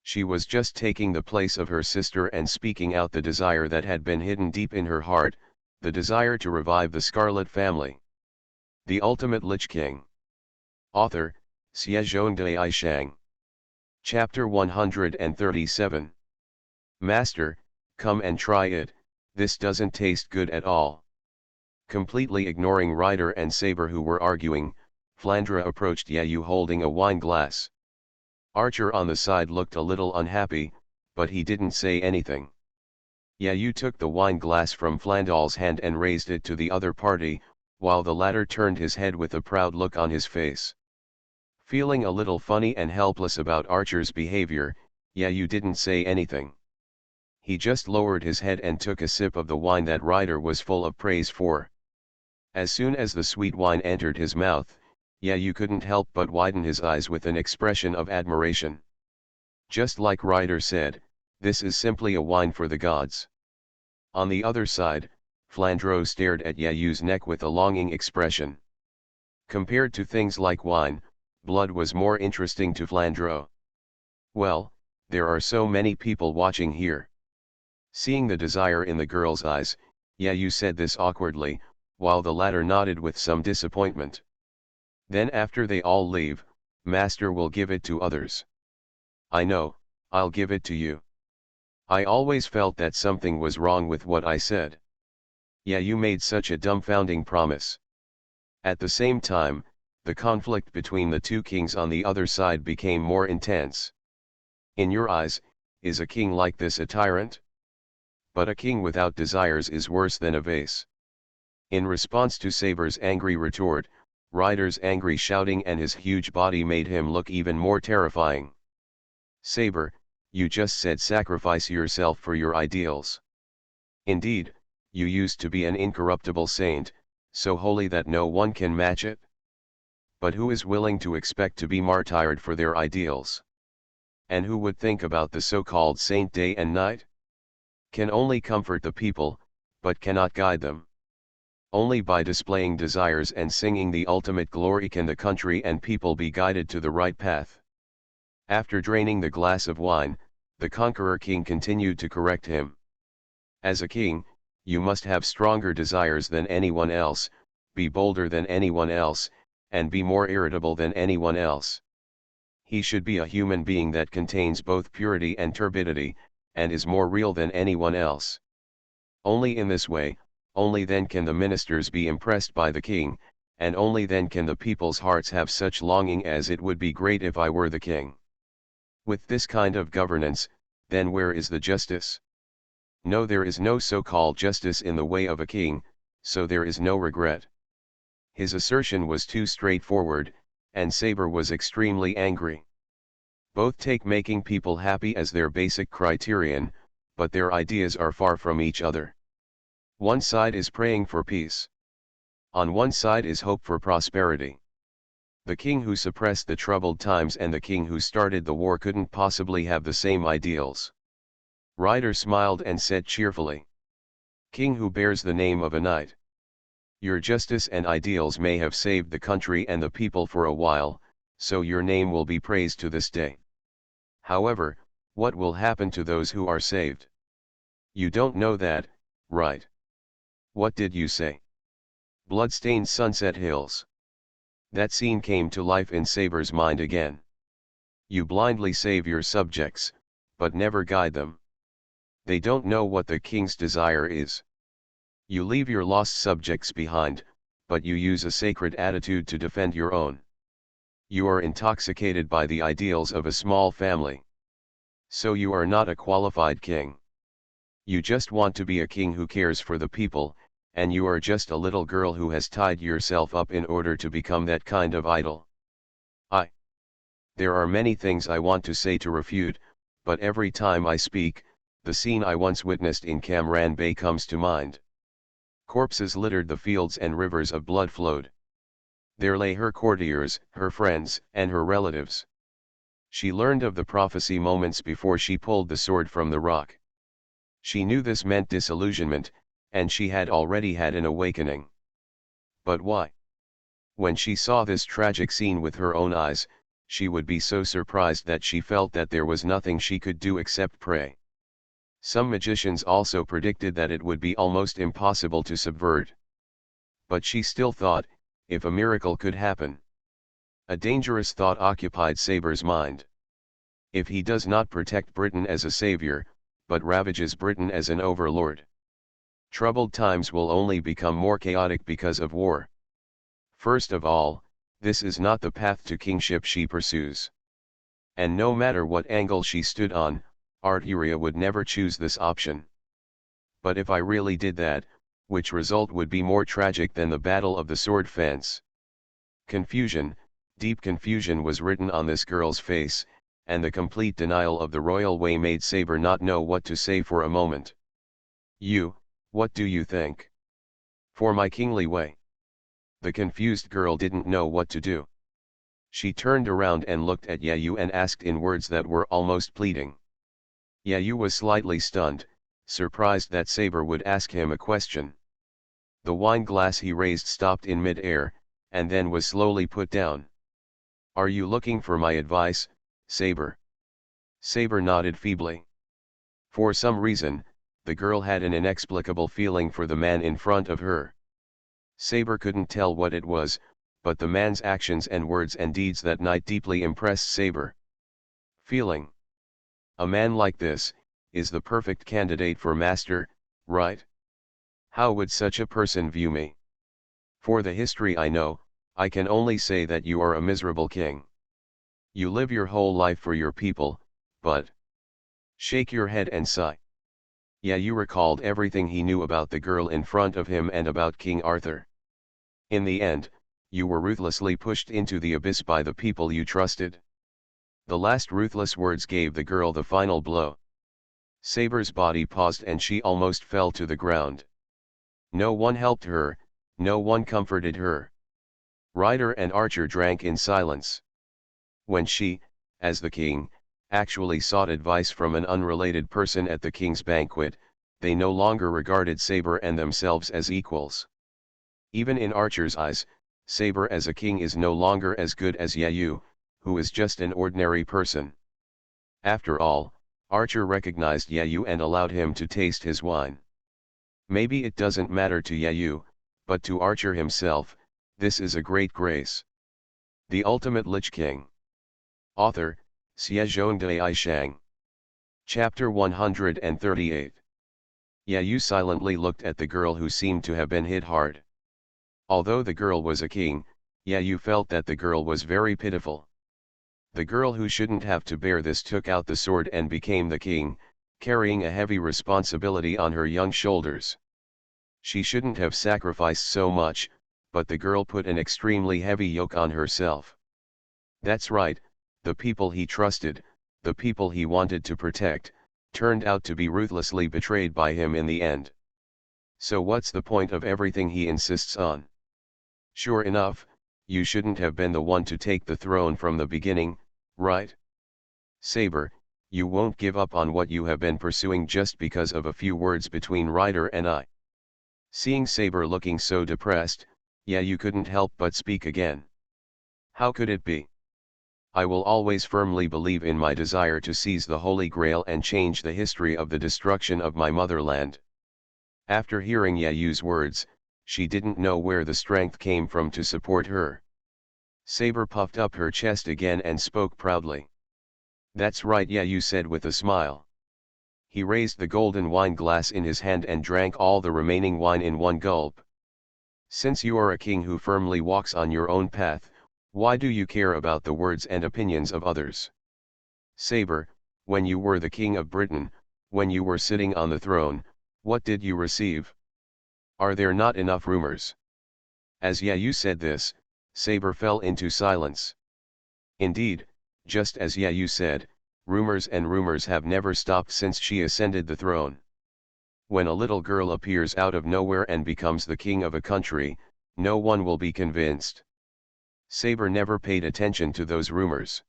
She was just taking the place of her sister and speaking out the desire that had been hidden deep in her heart, the desire to revive the Scarlet family. The Ultimate Lich King. Author, Xiezhongdai. Chapter 137. Master, come and try it, this doesn't taste good at all. Completely ignoring Ryder and Saber who were arguing, Flandra approached Yayu holding a wine glass. Archer on the side looked a little unhappy, but he didn't say anything. Yayu took the wine glass from Flandal's hand and raised it to the other party, while the latter turned his head with a proud look on his face. Feeling a little funny and helpless about Archer's behavior, Yayu didn't say anything. He just lowered his head and took a sip of the wine that Ryder was full of praise for. As soon as the sweet wine entered his mouth, Yayu couldn't help but widen his eyes with an expression of admiration. Just like Ryder said, this is simply a wine for the gods. On the other side, Flandro stared at Yayu's neck with a longing expression. Compared to things like wine, blood was more interesting to Flandro. Well, there are so many people watching here. Seeing the desire in the girl's eyes, Yayu said this awkwardly, while the latter nodded with some disappointment. Then after they all leave, Master will give it to others. I know, I'll give it to you. I always felt that something was wrong with what I said. Yayu made such a dumbfounding promise. At the same time, the conflict between the two kings on the other side became more intense. In your eyes, is a king like this a tyrant? But a king without desires is worse than a vase. In response to Saber's angry retort, Ryder's angry shouting and his huge body made him look even more terrifying. Saber, you just said sacrifice yourself for your ideals. Indeed, you used to be an incorruptible saint, so holy that no one can match it. But who is willing to expect to be martyred for their ideals? And who would think about the so-called saint day and night? Can only comfort the people, but cannot guide them. Only by displaying desires and singing the ultimate glory can the country and people be guided to the right path. After draining the glass of wine, the conqueror king continued to correct him. As a king, you must have stronger desires than anyone else, be bolder than anyone else, and be more irritable than anyone else. He should be a human being that contains both purity and turbidity, and is more real than anyone else. Only in this way, only then can the ministers be impressed by the king, and only then can the people's hearts have such longing as it would be great if I were the king. With this kind of governance, then where is the justice? No, there is no so-called justice in the way of a king, so there is no regret. His assertion was too straightforward, and Saber was extremely angry. Both take making people happy as their basic criterion, but their ideas are far from each other. One side is praying for peace. On one side is hope for prosperity. The king who suppressed the troubled times and the king who started the war couldn't possibly have the same ideals. Ryder smiled and said cheerfully, "King who bears the name of a knight. Your justice and ideals may have saved the country and the people for a while, so your name will be praised to this day. However, what will happen to those who are saved? You don't know that, right? What did you say? Bloodstained sunset hills." That scene came to life in Saber's mind again. You blindly save your subjects, but never guide them. They don't know what the king's desire is. You leave your lost subjects behind, but you use a sacred attitude to defend your own. You are intoxicated by the ideals of a small family. So you are not a qualified king. You just want to be a king who cares for the people, and you are just a little girl who has tied yourself up in order to become that kind of idol. There are many things I want to say to refute, but every time I speak, the scene I once witnessed in Cam Bay comes to mind. Corpses littered the fields and rivers of blood flowed. There lay her courtiers, her friends, and her relatives. She learned of the prophecy moments before she pulled the sword from the rock. She knew this meant disillusionment, and she had already had an awakening. But why? When she saw this tragic scene with her own eyes, she would be so surprised that she felt that there was nothing she could do except pray. Some magicians also predicted that it would be almost impossible to subvert. But she still thought, if a miracle could happen. A dangerous thought occupied Saber's mind. If he does not protect Britain as a savior, but ravages Britain as an overlord, troubled times will only become more chaotic because of war. First of all, this is not the path to kingship she pursues. And no matter what angle she stood on, Arturia would never choose this option. But if I really did that, which result would be more tragic than the battle of the sword fence? Confusion, deep confusion was written on this girl's face, and the complete denial of the royal way made Saber not know what to say for a moment. What do you think? For my kingly way? The confused girl didn't know what to do. She turned around and looked at Yayu and asked in words that were almost pleading. Yayu was slightly stunned, surprised that Saber would ask him a question. The wine glass he raised stopped in mid-air, and then was slowly put down. "Are you looking for my advice, Saber?" Saber nodded feebly. For some reason, the girl had an inexplicable feeling for the man in front of her. Saber couldn't tell what it was, but the man's actions and words and deeds that night deeply impressed Saber. Feeling. A man like this, is the perfect candidate for master, right? How would such a person view me? For the history I know, I can only say that you are a miserable king. You live your whole life for your people, but shake your head and sigh. Yayu recalled everything he knew about the girl in front of him and about King Arthur. In the end, you were ruthlessly pushed into the abyss by the people you trusted. The last ruthless words gave the girl the final blow. Saber's body paused and she almost fell to the ground. No one helped her, no one comforted her. Rider and Archer drank in silence. When she, as the king, actually sought advice from an unrelated person at the king's banquet, they no longer regarded Saber and themselves as equals. Even in Archer's eyes, Saber as a king is no longer as good as Yayu, who is just an ordinary person. After all, Archer recognized Yayu and allowed him to taste his wine. Maybe it doesn't matter to Yayu, but to Archer himself, this is a great grace. The Ultimate Lich King. Author, BasedonanAnime. Chapter 138. Yayu silently looked at the girl who seemed to have been hit hard. Although the girl was a king, Yayu felt that the girl was very pitiful. The girl who shouldn't have to bear this took out the sword and became the king, carrying a heavy responsibility on her young shoulders. She shouldn't have sacrificed so much, but the girl put an extremely heavy yoke on herself. That's right, the people he trusted, the people he wanted to protect, turned out to be ruthlessly betrayed by him in the end. So what's the point of everything he insists on? Sure enough, you shouldn't have been the one to take the throne from the beginning, right? Saber, you won't give up on what you have been pursuing just because of a few words between Ryder and I. Seeing Saber looking so depressed, you couldn't help but speak again. How could it be? I will always firmly believe in my desire to seize the Holy Grail and change the history of the destruction of my motherland. After hearing Yayu's words, she didn't know where the strength came from to support her. Saber puffed up her chest again and spoke proudly. That's right, Yayu said with a smile. He raised the golden wine glass in his hand and drank all the remaining wine in one gulp. Since you are a king who firmly walks on your own path, why do you care about the words and opinions of others? Saber, when you were the king of Britain, when you were sitting on the throne, what did you receive? Are there not enough rumors? As Yayu said this, Saber fell into silence. Indeed, just as Yayu said, rumors and rumors have never stopped since she ascended the throne. When a little girl appears out of nowhere and becomes the king of a country, no one will be convinced. Saber never paid attention to those rumors.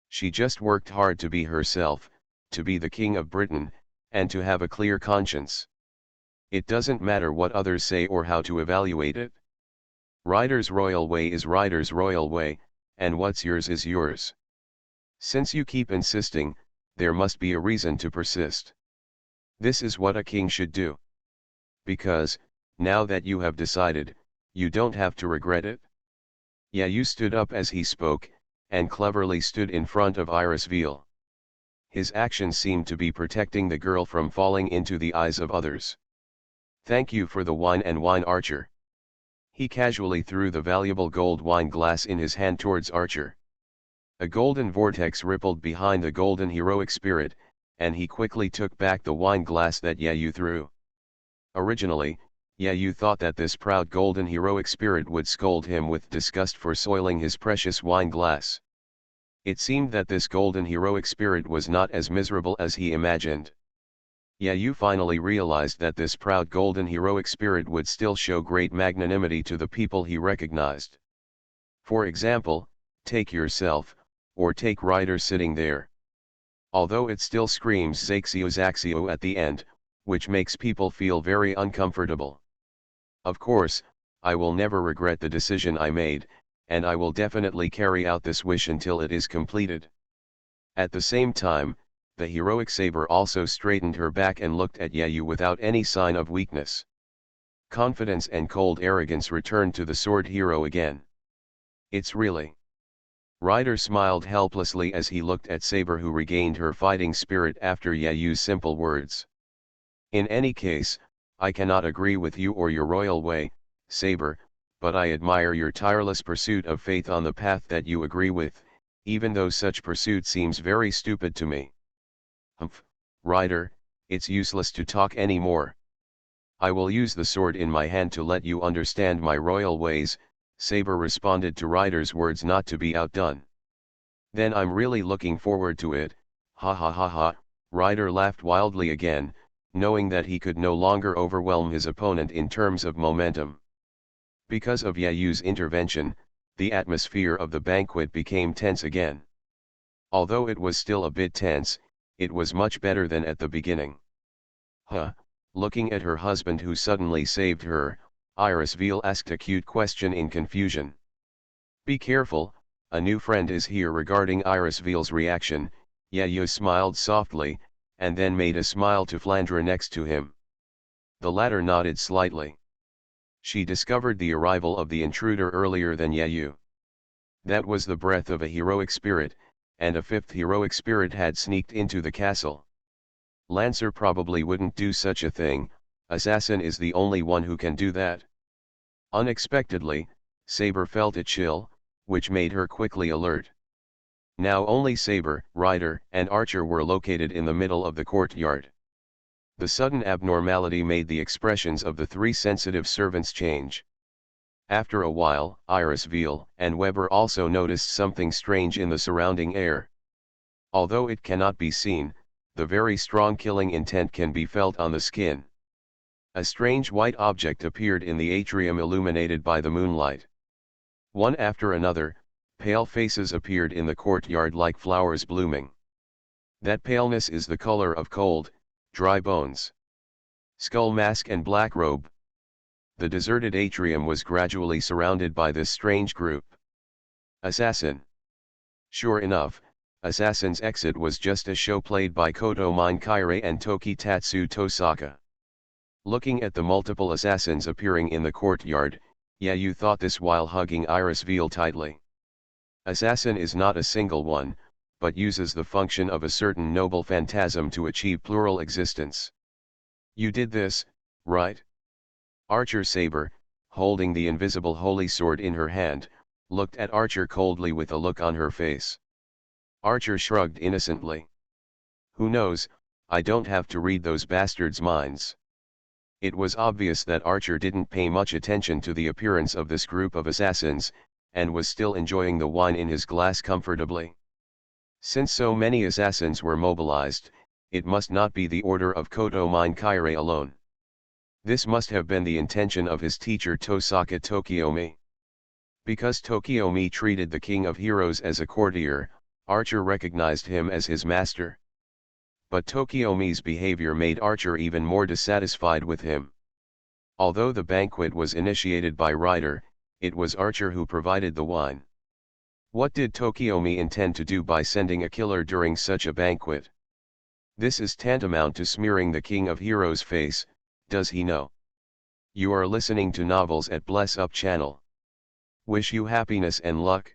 She just worked hard to be herself, to be the king of Britain, and to have a clear conscience. It doesn't matter what others say or how to evaluate it. Ryder's royal way is Ryder's royal way, and what's yours is yours. Since you keep insisting, there must be a reason to persist. This is what a king should do. Because, now that you have decided, you don't have to regret it. Yayu stood up as he spoke, and cleverly stood in front of Iris Veal. His actions seemed to be protecting the girl from falling into the eyes of others. Thank you for the wine and wine, Archer. He casually threw the valuable gold wine glass in his hand towards Archer. A golden vortex rippled behind the golden heroic spirit, and he quickly took back the wine glass that Yayu threw. Originally, Yayu thought that this proud golden heroic spirit would scold him with disgust for soiling his precious wine glass. It seemed that this golden heroic spirit was not as miserable as he imagined. Yayu finally realized that this proud golden heroic spirit would still show great magnanimity to the people he recognized. For example, take yourself, or take Ryder sitting there. Although it still screams Zaxio Zaxio at the end, which makes people feel very uncomfortable. Of course, I will never regret the decision I made, and I will definitely carry out this wish until it is completed. At the same time, the heroic Saber also straightened her back and looked at Yayu without any sign of weakness. Confidence and cold arrogance returned to the sword hero again. It's really. Ryder smiled helplessly as he looked at Saber, who regained her fighting spirit after Yayu's simple words. In any case, I cannot agree with you or your royal way, Saber, but I admire your tireless pursuit of faith on the path that you agree with, even though such pursuit seems very stupid to me. Humph, Ryder, it's useless to talk anymore. I will use the sword in my hand to let you understand my royal ways, Saber responded to Ryder's words not to be outdone. Then I'm really looking forward to it, ha ha ha ha, Ryder laughed wildly again, knowing that he could no longer overwhelm his opponent in terms of momentum. Because of Yayu's intervention, the atmosphere of the banquet became tense again. Although it was still a bit tense, it was much better than at the beginning. Looking at her husband who suddenly saved her, Iris Veal asked a cute question in confusion. Be careful, a new friend is here. Regarding Iris Veal's reaction, Yayu smiled softly, and then made a smile to Flandre next to him. The latter nodded slightly. She discovered the arrival of the intruder earlier than Yayu. That was the breath of a heroic spirit, and a fifth heroic spirit had sneaked into the castle. Lancer probably wouldn't do such a thing, Assassin is the only one who can do that. Unexpectedly, Saber felt a chill, which made her quickly alert. Now only Saber, Ryder, and Archer were located in the middle of the courtyard. The sudden abnormality made the expressions of the three sensitive servants change. After a while, Iris Veal and Weber also noticed something strange in the surrounding air. Although it cannot be seen, the very strong killing intent can be felt on the skin. A strange white object appeared in the atrium illuminated by the moonlight. One after another, pale faces appeared in the courtyard like flowers blooming. That paleness is the color of cold, dry bones. Skull mask and black robe. The deserted atrium was gradually surrounded by this strange group. Assassin. Sure enough, Assassin's exit was just a show played by Koto Mine Kaire and Toki Tatsu Tosaka. Looking at the multiple assassins appearing in the courtyard, Yayu thought this while hugging Iris Veal tightly. Assassin is not a single one, but uses the function of a certain noble phantasm to achieve plural existence. You did this, right? Archer Saber, holding the invisible holy sword in her hand, looked at Archer coldly with a look on her face. Archer shrugged innocently. Who knows, I don't have to read those bastards' minds. It was obvious that Archer didn't pay much attention to the appearance of this group of assassins, and was still enjoying the wine in his glass comfortably. Since so many assassins were mobilized, it must not be the order of Koto Mine Kaire alone. This must have been the intention of his teacher Tosaka Tokiomi. Because Tokiomi treated the King of Heroes as a courtier, Archer recognized him as his master. But Tokiomi's behavior made Archer even more dissatisfied with him. Although the banquet was initiated by Ryder, it was Archer who provided the wine. What did Tokiomi intend to do by sending a killer during such a banquet? This is tantamount to smearing the King of Heroes' face, does he know? You are listening to Novels at Bless Up channel. Wish you happiness and luck.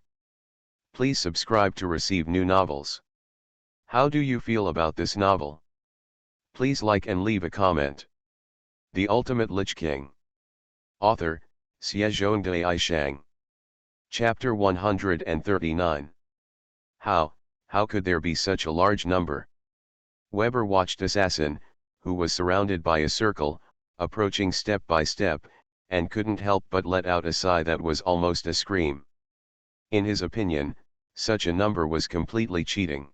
Please subscribe to receive new novels. How do you feel about this novel? Please like and leave a comment. The Ultimate Lich King. Author, Xiezhongdai Shang. Chapter 139. How could there be such a large number? Weber watched Assassin, who was surrounded by a circle, approaching step by step, and couldn't help but let out a sigh that was almost a scream. In his opinion, such a number was completely cheating.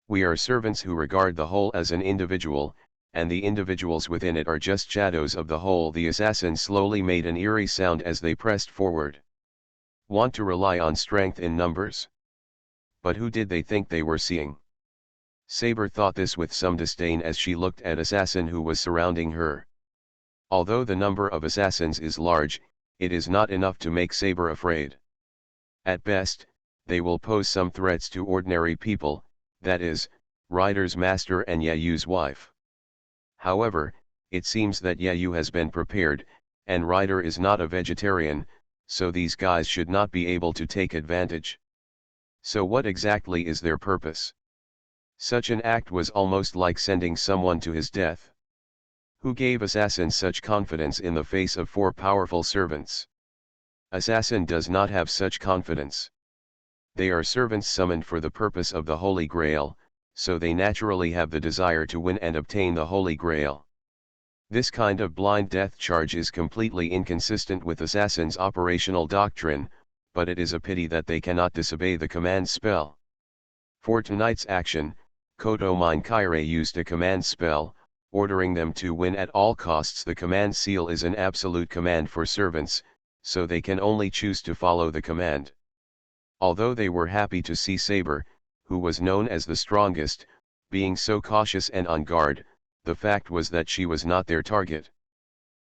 We are servants who regard the whole as an individual, and the individuals within it are just shadows of the whole. The assassins slowly made an eerie sound as they pressed forward. Want to rely on strength in numbers? But who did they think they were seeing? Saber thought this with some disdain as she looked at Assassin who was surrounding her. Although the number of assassins is large, it is not enough to make Saber afraid. At best, they will pose some threats to ordinary people, that is, Ryder's master and Yayu's wife. However, it seems that Yayu has been prepared, and Ryder is not a vegetarian, so these guys should not be able to take advantage. So what exactly is their purpose? Such an act was almost like sending someone to his death. Who gave Assassin such confidence in the face of four powerful servants? Assassin does not have such confidence. They are servants summoned for the purpose of the Holy Grail, so they naturally have the desire to win and obtain the Holy Grail. This kind of blind death charge is completely inconsistent with assassins' operational doctrine, but it is a pity that they cannot disobey the command spell. For tonight's action, Koto Mine Kaire used a command spell, ordering them to win at all costs. The command seal is an absolute command for servants, so they can only choose to follow the command. Although they were happy to see Saber, who was known as the strongest, being so cautious and on guard, the fact was that she was not their target.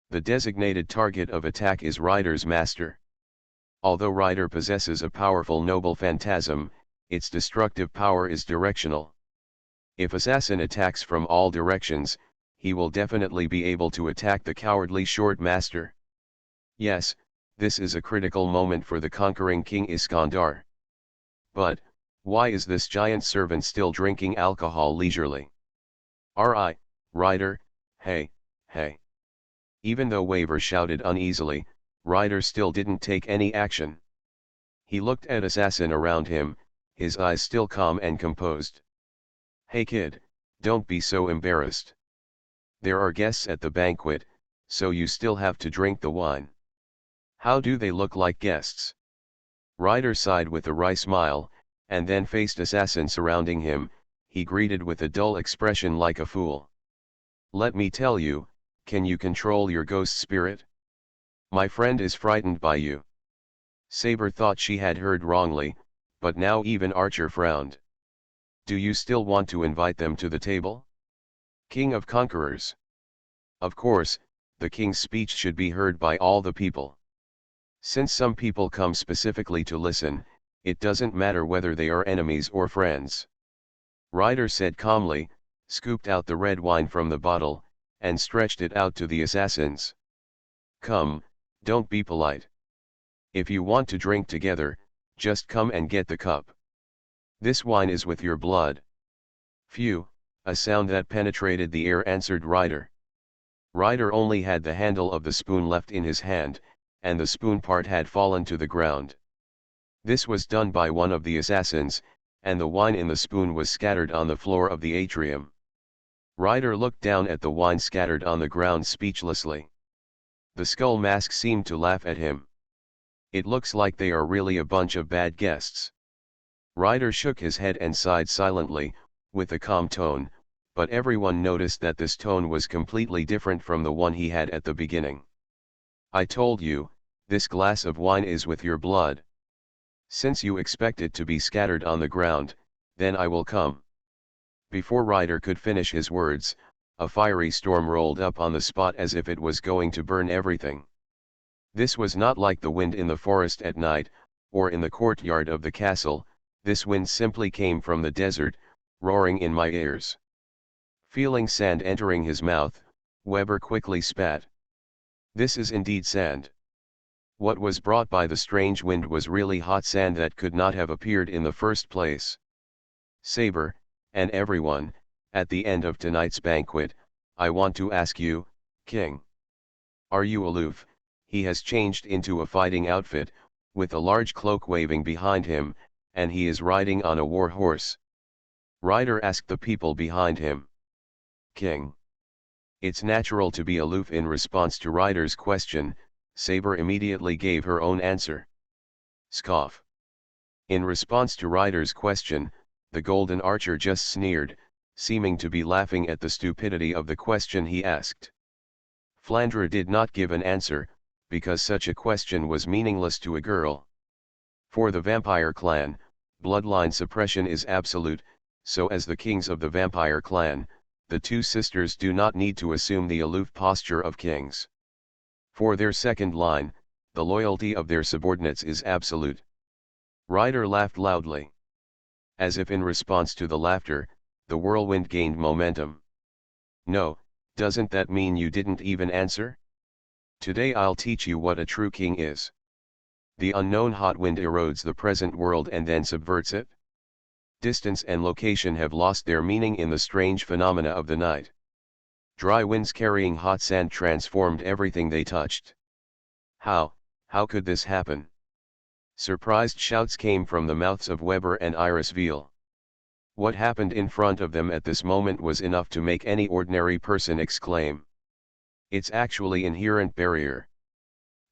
The designated target of attack is Rider's master. Although Rider possesses a powerful noble phantasm, its destructive power is directional. If assassin attacks from all directions, he will definitely be able to attack the cowardly short master. Yes, this is a critical moment for the conquering King Iskandar. But, why is this giant servant still drinking alcohol leisurely? Rider, hey, hey. Even though Waver shouted uneasily, Rider still didn't take any action. He looked at assassin around him, his eyes still calm and composed. Hey kid, don't be so embarrassed. There are guests at the banquet, so you still have to drink the wine. How do they look like guests? Rider sighed with a wry smile, and then faced assassin surrounding him. He greeted with a dull expression like a fool. Let me tell you, can you control your ghost spirit? My friend is frightened by you. Saber thought she had heard wrongly, but now even Archer frowned. Do you still want to invite them to the table? King of Conquerors. Of course, the king's speech should be heard by all the people. Since some people come specifically to listen, it doesn't matter whether they are enemies or friends. Rider said calmly, scooped out the red wine from the bottle, and stretched it out to the assassins. Come, don't be polite. If you want to drink together, just come and get the cup. This wine is with your blood. Phew, a sound that penetrated the air, answered Rider. Rider only had the handle of the spoon left in his hand, and the spoon part had fallen to the ground. This was done by one of the assassins, and the wine in the spoon was scattered on the floor of the atrium. Rider looked down at the wine scattered on the ground speechlessly. The skull mask seemed to laugh at him. It looks like they are really a bunch of bad guests. Rider shook his head and sighed silently, with a calm tone, but everyone noticed that this tone was completely different from the one he had at the beginning. I told you, this glass of wine is with your blood. Since you expect it to be scattered on the ground, then I will come. Before Rider could finish his words, a fiery storm rolled up on the spot as if it was going to burn everything. This was not like the wind in the forest at night, or in the courtyard of the castle. This wind simply came from the desert, roaring in my ears. Feeling sand entering his mouth, Weber quickly spat. This is indeed sand. What was brought by the strange wind was really hot sand that could not have appeared in the first place. Saber, and everyone, at the end of tonight's banquet, I want to ask you, King. Are you aloof? He has changed into a fighting outfit, with a large cloak waving behind him, and he is riding on a war horse. Rider asked the people behind him. King. It's natural to be aloof. In response to Rider's question, Saber immediately gave her own answer. Scoff. In response to Rider's question, the golden archer just sneered, seeming to be laughing at the stupidity of the question he asked. Flandre did not give an answer, because such a question was meaningless to a girl. For the vampire clan, bloodline suppression is absolute, so as the kings of the vampire clan, the two sisters do not need to assume the aloof posture of kings. For their second line, the loyalty of their subordinates is absolute. Rider laughed loudly. As if in response to the laughter, the whirlwind gained momentum. No, doesn't that mean you didn't even answer? Today I'll teach you what a true king is. The unknown hot wind erodes the present world and then subverts it. Distance and location have lost their meaning in the strange phenomena of the night. Dry winds carrying hot sand transformed everything they touched. How could this happen? Surprised shouts came from the mouths of Weber and Iris Veal. What happened in front of them at this moment was enough to make any ordinary person exclaim. It's actually inherent barrier.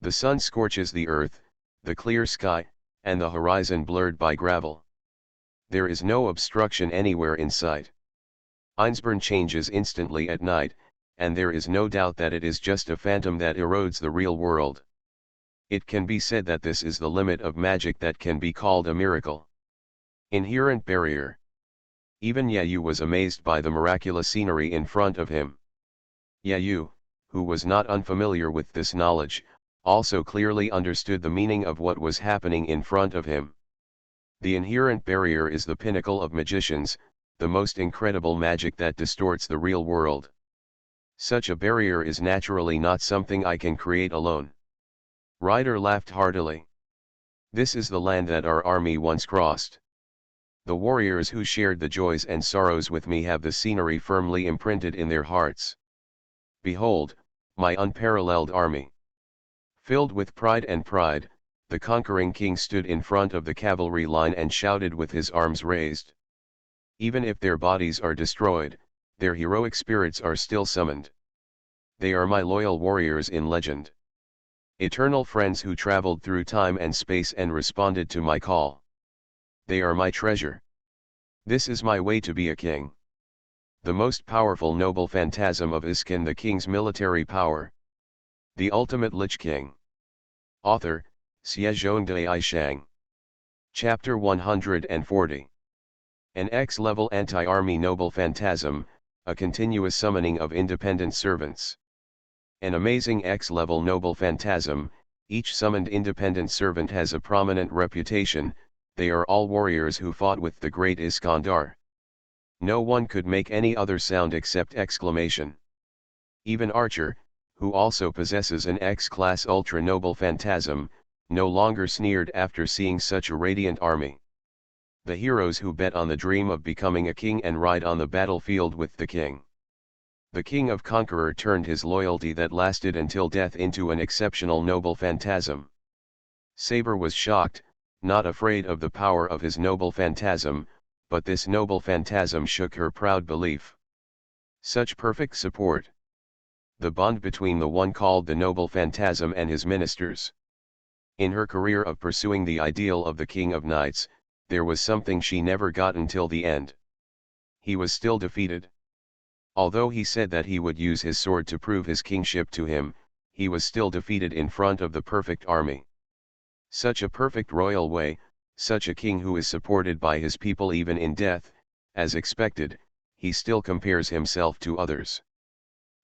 The sun scorches the earth, the clear sky, and the horizon blurred by gravel. There is no obstruction anywhere in sight. Einsborn changes instantly at night, and there is no doubt that it is just a phantom that erodes the real world. It can be said that this is the limit of magic that can be called a miracle. Inherent barrier. Even Yayu was amazed by the miraculous scenery in front of him. Yayu, who was not unfamiliar with this knowledge, also clearly understood the meaning of what was happening in front of him. The inherent barrier is the pinnacle of magicians, the most incredible magic that distorts the real world. Such a barrier is naturally not something I can create alone. Ryder laughed heartily. This is the land that our army once crossed. The warriors who shared the joys and sorrows with me have the scenery firmly imprinted in their hearts. Behold, my unparalleled army. Filled with pride, the conquering king stood in front of the cavalry line and shouted with his arms raised. Even if their bodies are destroyed, their heroic spirits are still summoned. They are my loyal warriors in legend. Eternal friends who traveled through time and space and responded to my call. They are my treasure. This is my way to be a king. The most powerful noble phantasm of Iskin, the king's military power. The ultimate Lich King. Author, BasedonanAnime. Chapter 140. An X-level anti-army noble phantasm, a continuous summoning of independent servants. An amazing X-level noble phantasm, each summoned independent servant has a prominent reputation, they are all warriors who fought with the great Iskandar. No one could make any other sound except exclamation. Even Archer, who also possesses an X-class ultra-noble phantasm, no longer sneered after seeing such a radiant army. The heroes who bet on the dream of becoming a king and ride on the battlefield with the king. The king of Conqueror turned his loyalty that lasted until death into an exceptional noble phantasm. Saber was shocked, not afraid of the power of his noble phantasm, but this noble phantasm shook her proud belief. Such perfect support. The bond between the one called the noble phantasm and his ministers. In her career of pursuing the ideal of the King of Knights, there was something she never got until the end. He was still defeated. Although he said that he would use his sword to prove his kingship to him, he was still defeated in front of the perfect army. Such a perfect royal way, such a king who is supported by his people even in death, as expected, he still compares himself to others.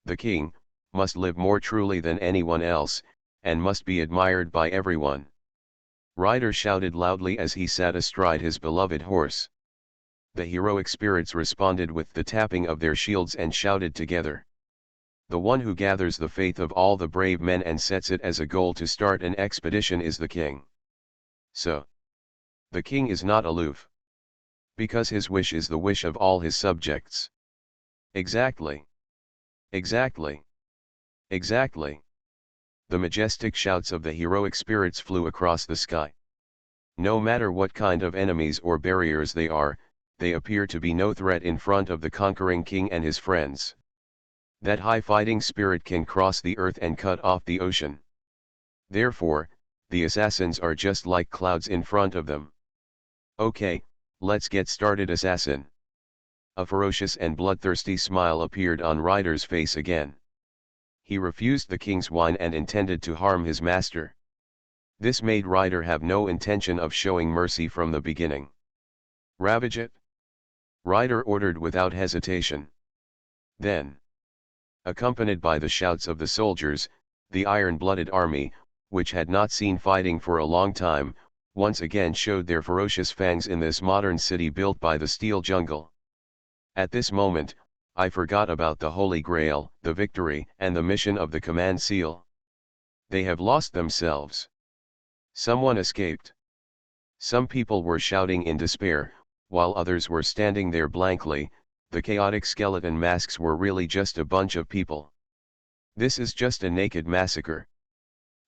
The king must live more truly than anyone else, and must be admired by everyone. Ryder shouted loudly as he sat astride his beloved horse. The heroic spirits responded with the tapping of their shields and shouted together. The one who gathers the faith of all the brave men and sets it as a goal to start an expedition is the king. So, the king is not aloof. Because his wish is the wish of all his subjects. Exactly. Exactly. Exactly. The majestic shouts of the heroic spirits flew across the sky. No matter what kind of enemies or barriers they are, they appear to be no threat in front of the conquering king and his friends. That high fighting spirit can cross the earth and cut off the ocean. Therefore, the assassins are just like clouds in front of them. Okay, let's get started, assassin. A ferocious and bloodthirsty smile appeared on Ryder's face again. He refused the king's wine and intended to harm his master. This made Ryder have no intention of showing mercy from the beginning. Ravage it! Ryder ordered without hesitation. Then, accompanied by the shouts of the soldiers, the iron-blooded army, which had not seen fighting for a long time, once again showed their ferocious fangs in this modern city built by the steel jungle. At this moment, I forgot about the Holy Grail, the victory, and the mission of the command seal. They have lost themselves. Someone escaped. Some people were shouting in despair, while others were standing there blankly. The chaotic skeleton masks were really just a bunch of people. This is just a naked massacre.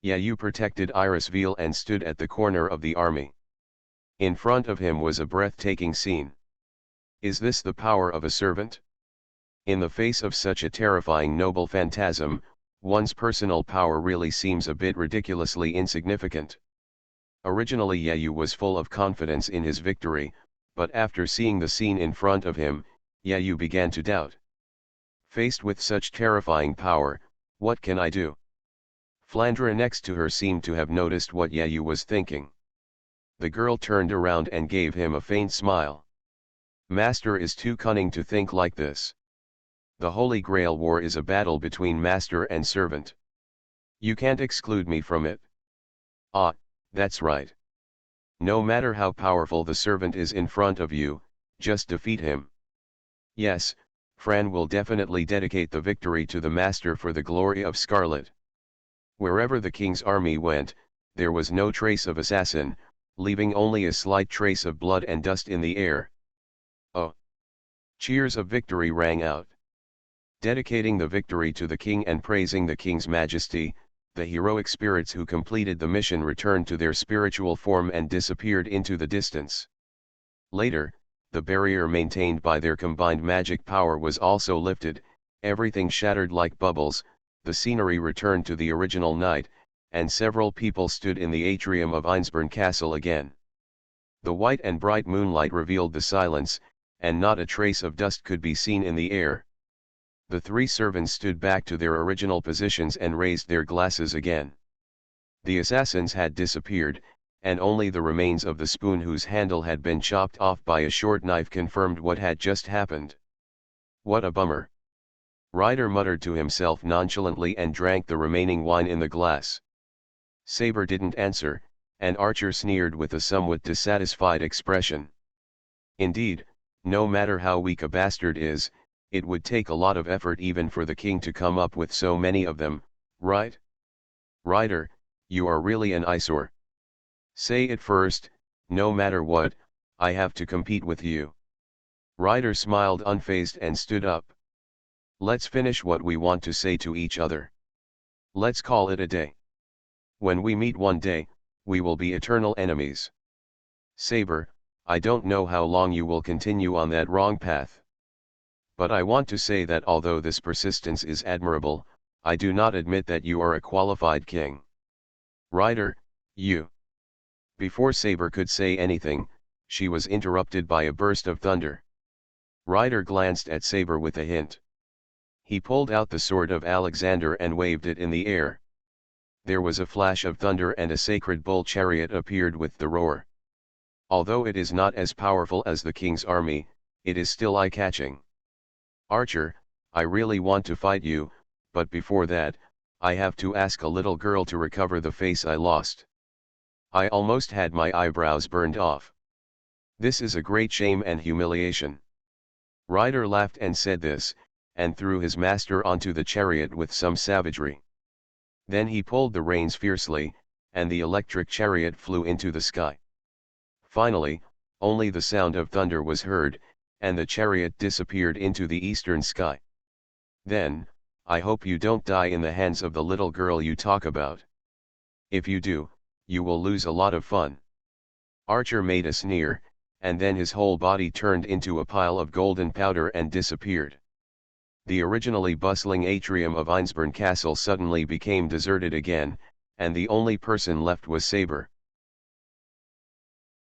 Yayu protected Iris Veil and stood at the corner of the army. In front of him was a breathtaking scene. Is this the power of a servant? In the face of such a terrifying noble phantasm, one's personal power really seems a bit ridiculously insignificant. Originally Yayu was full of confidence in his victory, but after seeing the scene in front of him, Yayu began to doubt. Faced with such terrifying power, what can I do? Flandra next to her seemed to have noticed what Yayu was thinking. The girl turned around and gave him a faint smile. Master is too cunning to think like this. The Holy Grail War is a battle between master and servant. You can't exclude me from it. Ah, that's right. No matter how powerful the servant is in front of you, just defeat him. Yes, Fran will definitely dedicate the victory to the master for the glory of Scarlet. Wherever the king's army went, there was no trace of assassin, leaving only a slight trace of blood and dust in the air. Oh! Cheers of victory rang out. Dedicating the victory to the king and praising the king's majesty, the heroic spirits who completed the mission returned to their spiritual form and disappeared into the distance. Later, the barrier maintained by their combined magic power was also lifted, everything shattered like bubbles, the scenery returned to the original night, and several people stood in the atrium of Einsborn Castle again. The white and bright moonlight revealed the silence, and not a trace of dust could be seen in the air. The three servants stood back to their original positions and raised their glasses again. The assassins had disappeared, and only the remains of the spoon whose handle had been chopped off by a short knife confirmed what had just happened. What a bummer. Ryder muttered to himself nonchalantly and drank the remaining wine in the glass. Saber didn't answer, and Archer sneered with a somewhat dissatisfied expression. Indeed, no matter how weak a bastard is, it would take a lot of effort even for the king to come up with so many of them, right? Ryder, you are really an eyesore. Say it first, no matter what, I have to compete with you. Ryder smiled unfazed and stood up. Let's finish what we want to say to each other. Let's call it a day. When we meet one day, we will be eternal enemies. Saber, I don't know how long you will continue on that wrong path. But I want to say that although this persistence is admirable, I do not admit that you are a qualified king. Ryder, you. Before Saber could say anything, she was interrupted by a burst of thunder. Ryder glanced at Saber with a hint. He pulled out the sword of Alexander and waved it in the air. There was a flash of thunder and a sacred bull chariot appeared with the roar. Although it is not as powerful as the king's army, it is still eye-catching. Archer, I really want to fight you, but before that, I have to ask a little girl to recover the face I lost. I almost had my eyebrows burned off. This is a great shame and humiliation. Ryder laughed and said this, and threw his master onto the chariot with some savagery. Then he pulled the reins fiercely, and the electric chariot flew into the sky. Finally, only the sound of thunder was heard, and the chariot disappeared into the eastern sky. Then, I hope you don't die in the hands of the little girl you talk about. If you do, you will lose a lot of fun. Archer made a sneer, and then his whole body turned into a pile of golden powder and disappeared. The originally bustling atrium of Einsborn Castle suddenly became deserted again, and the only person left was Saber.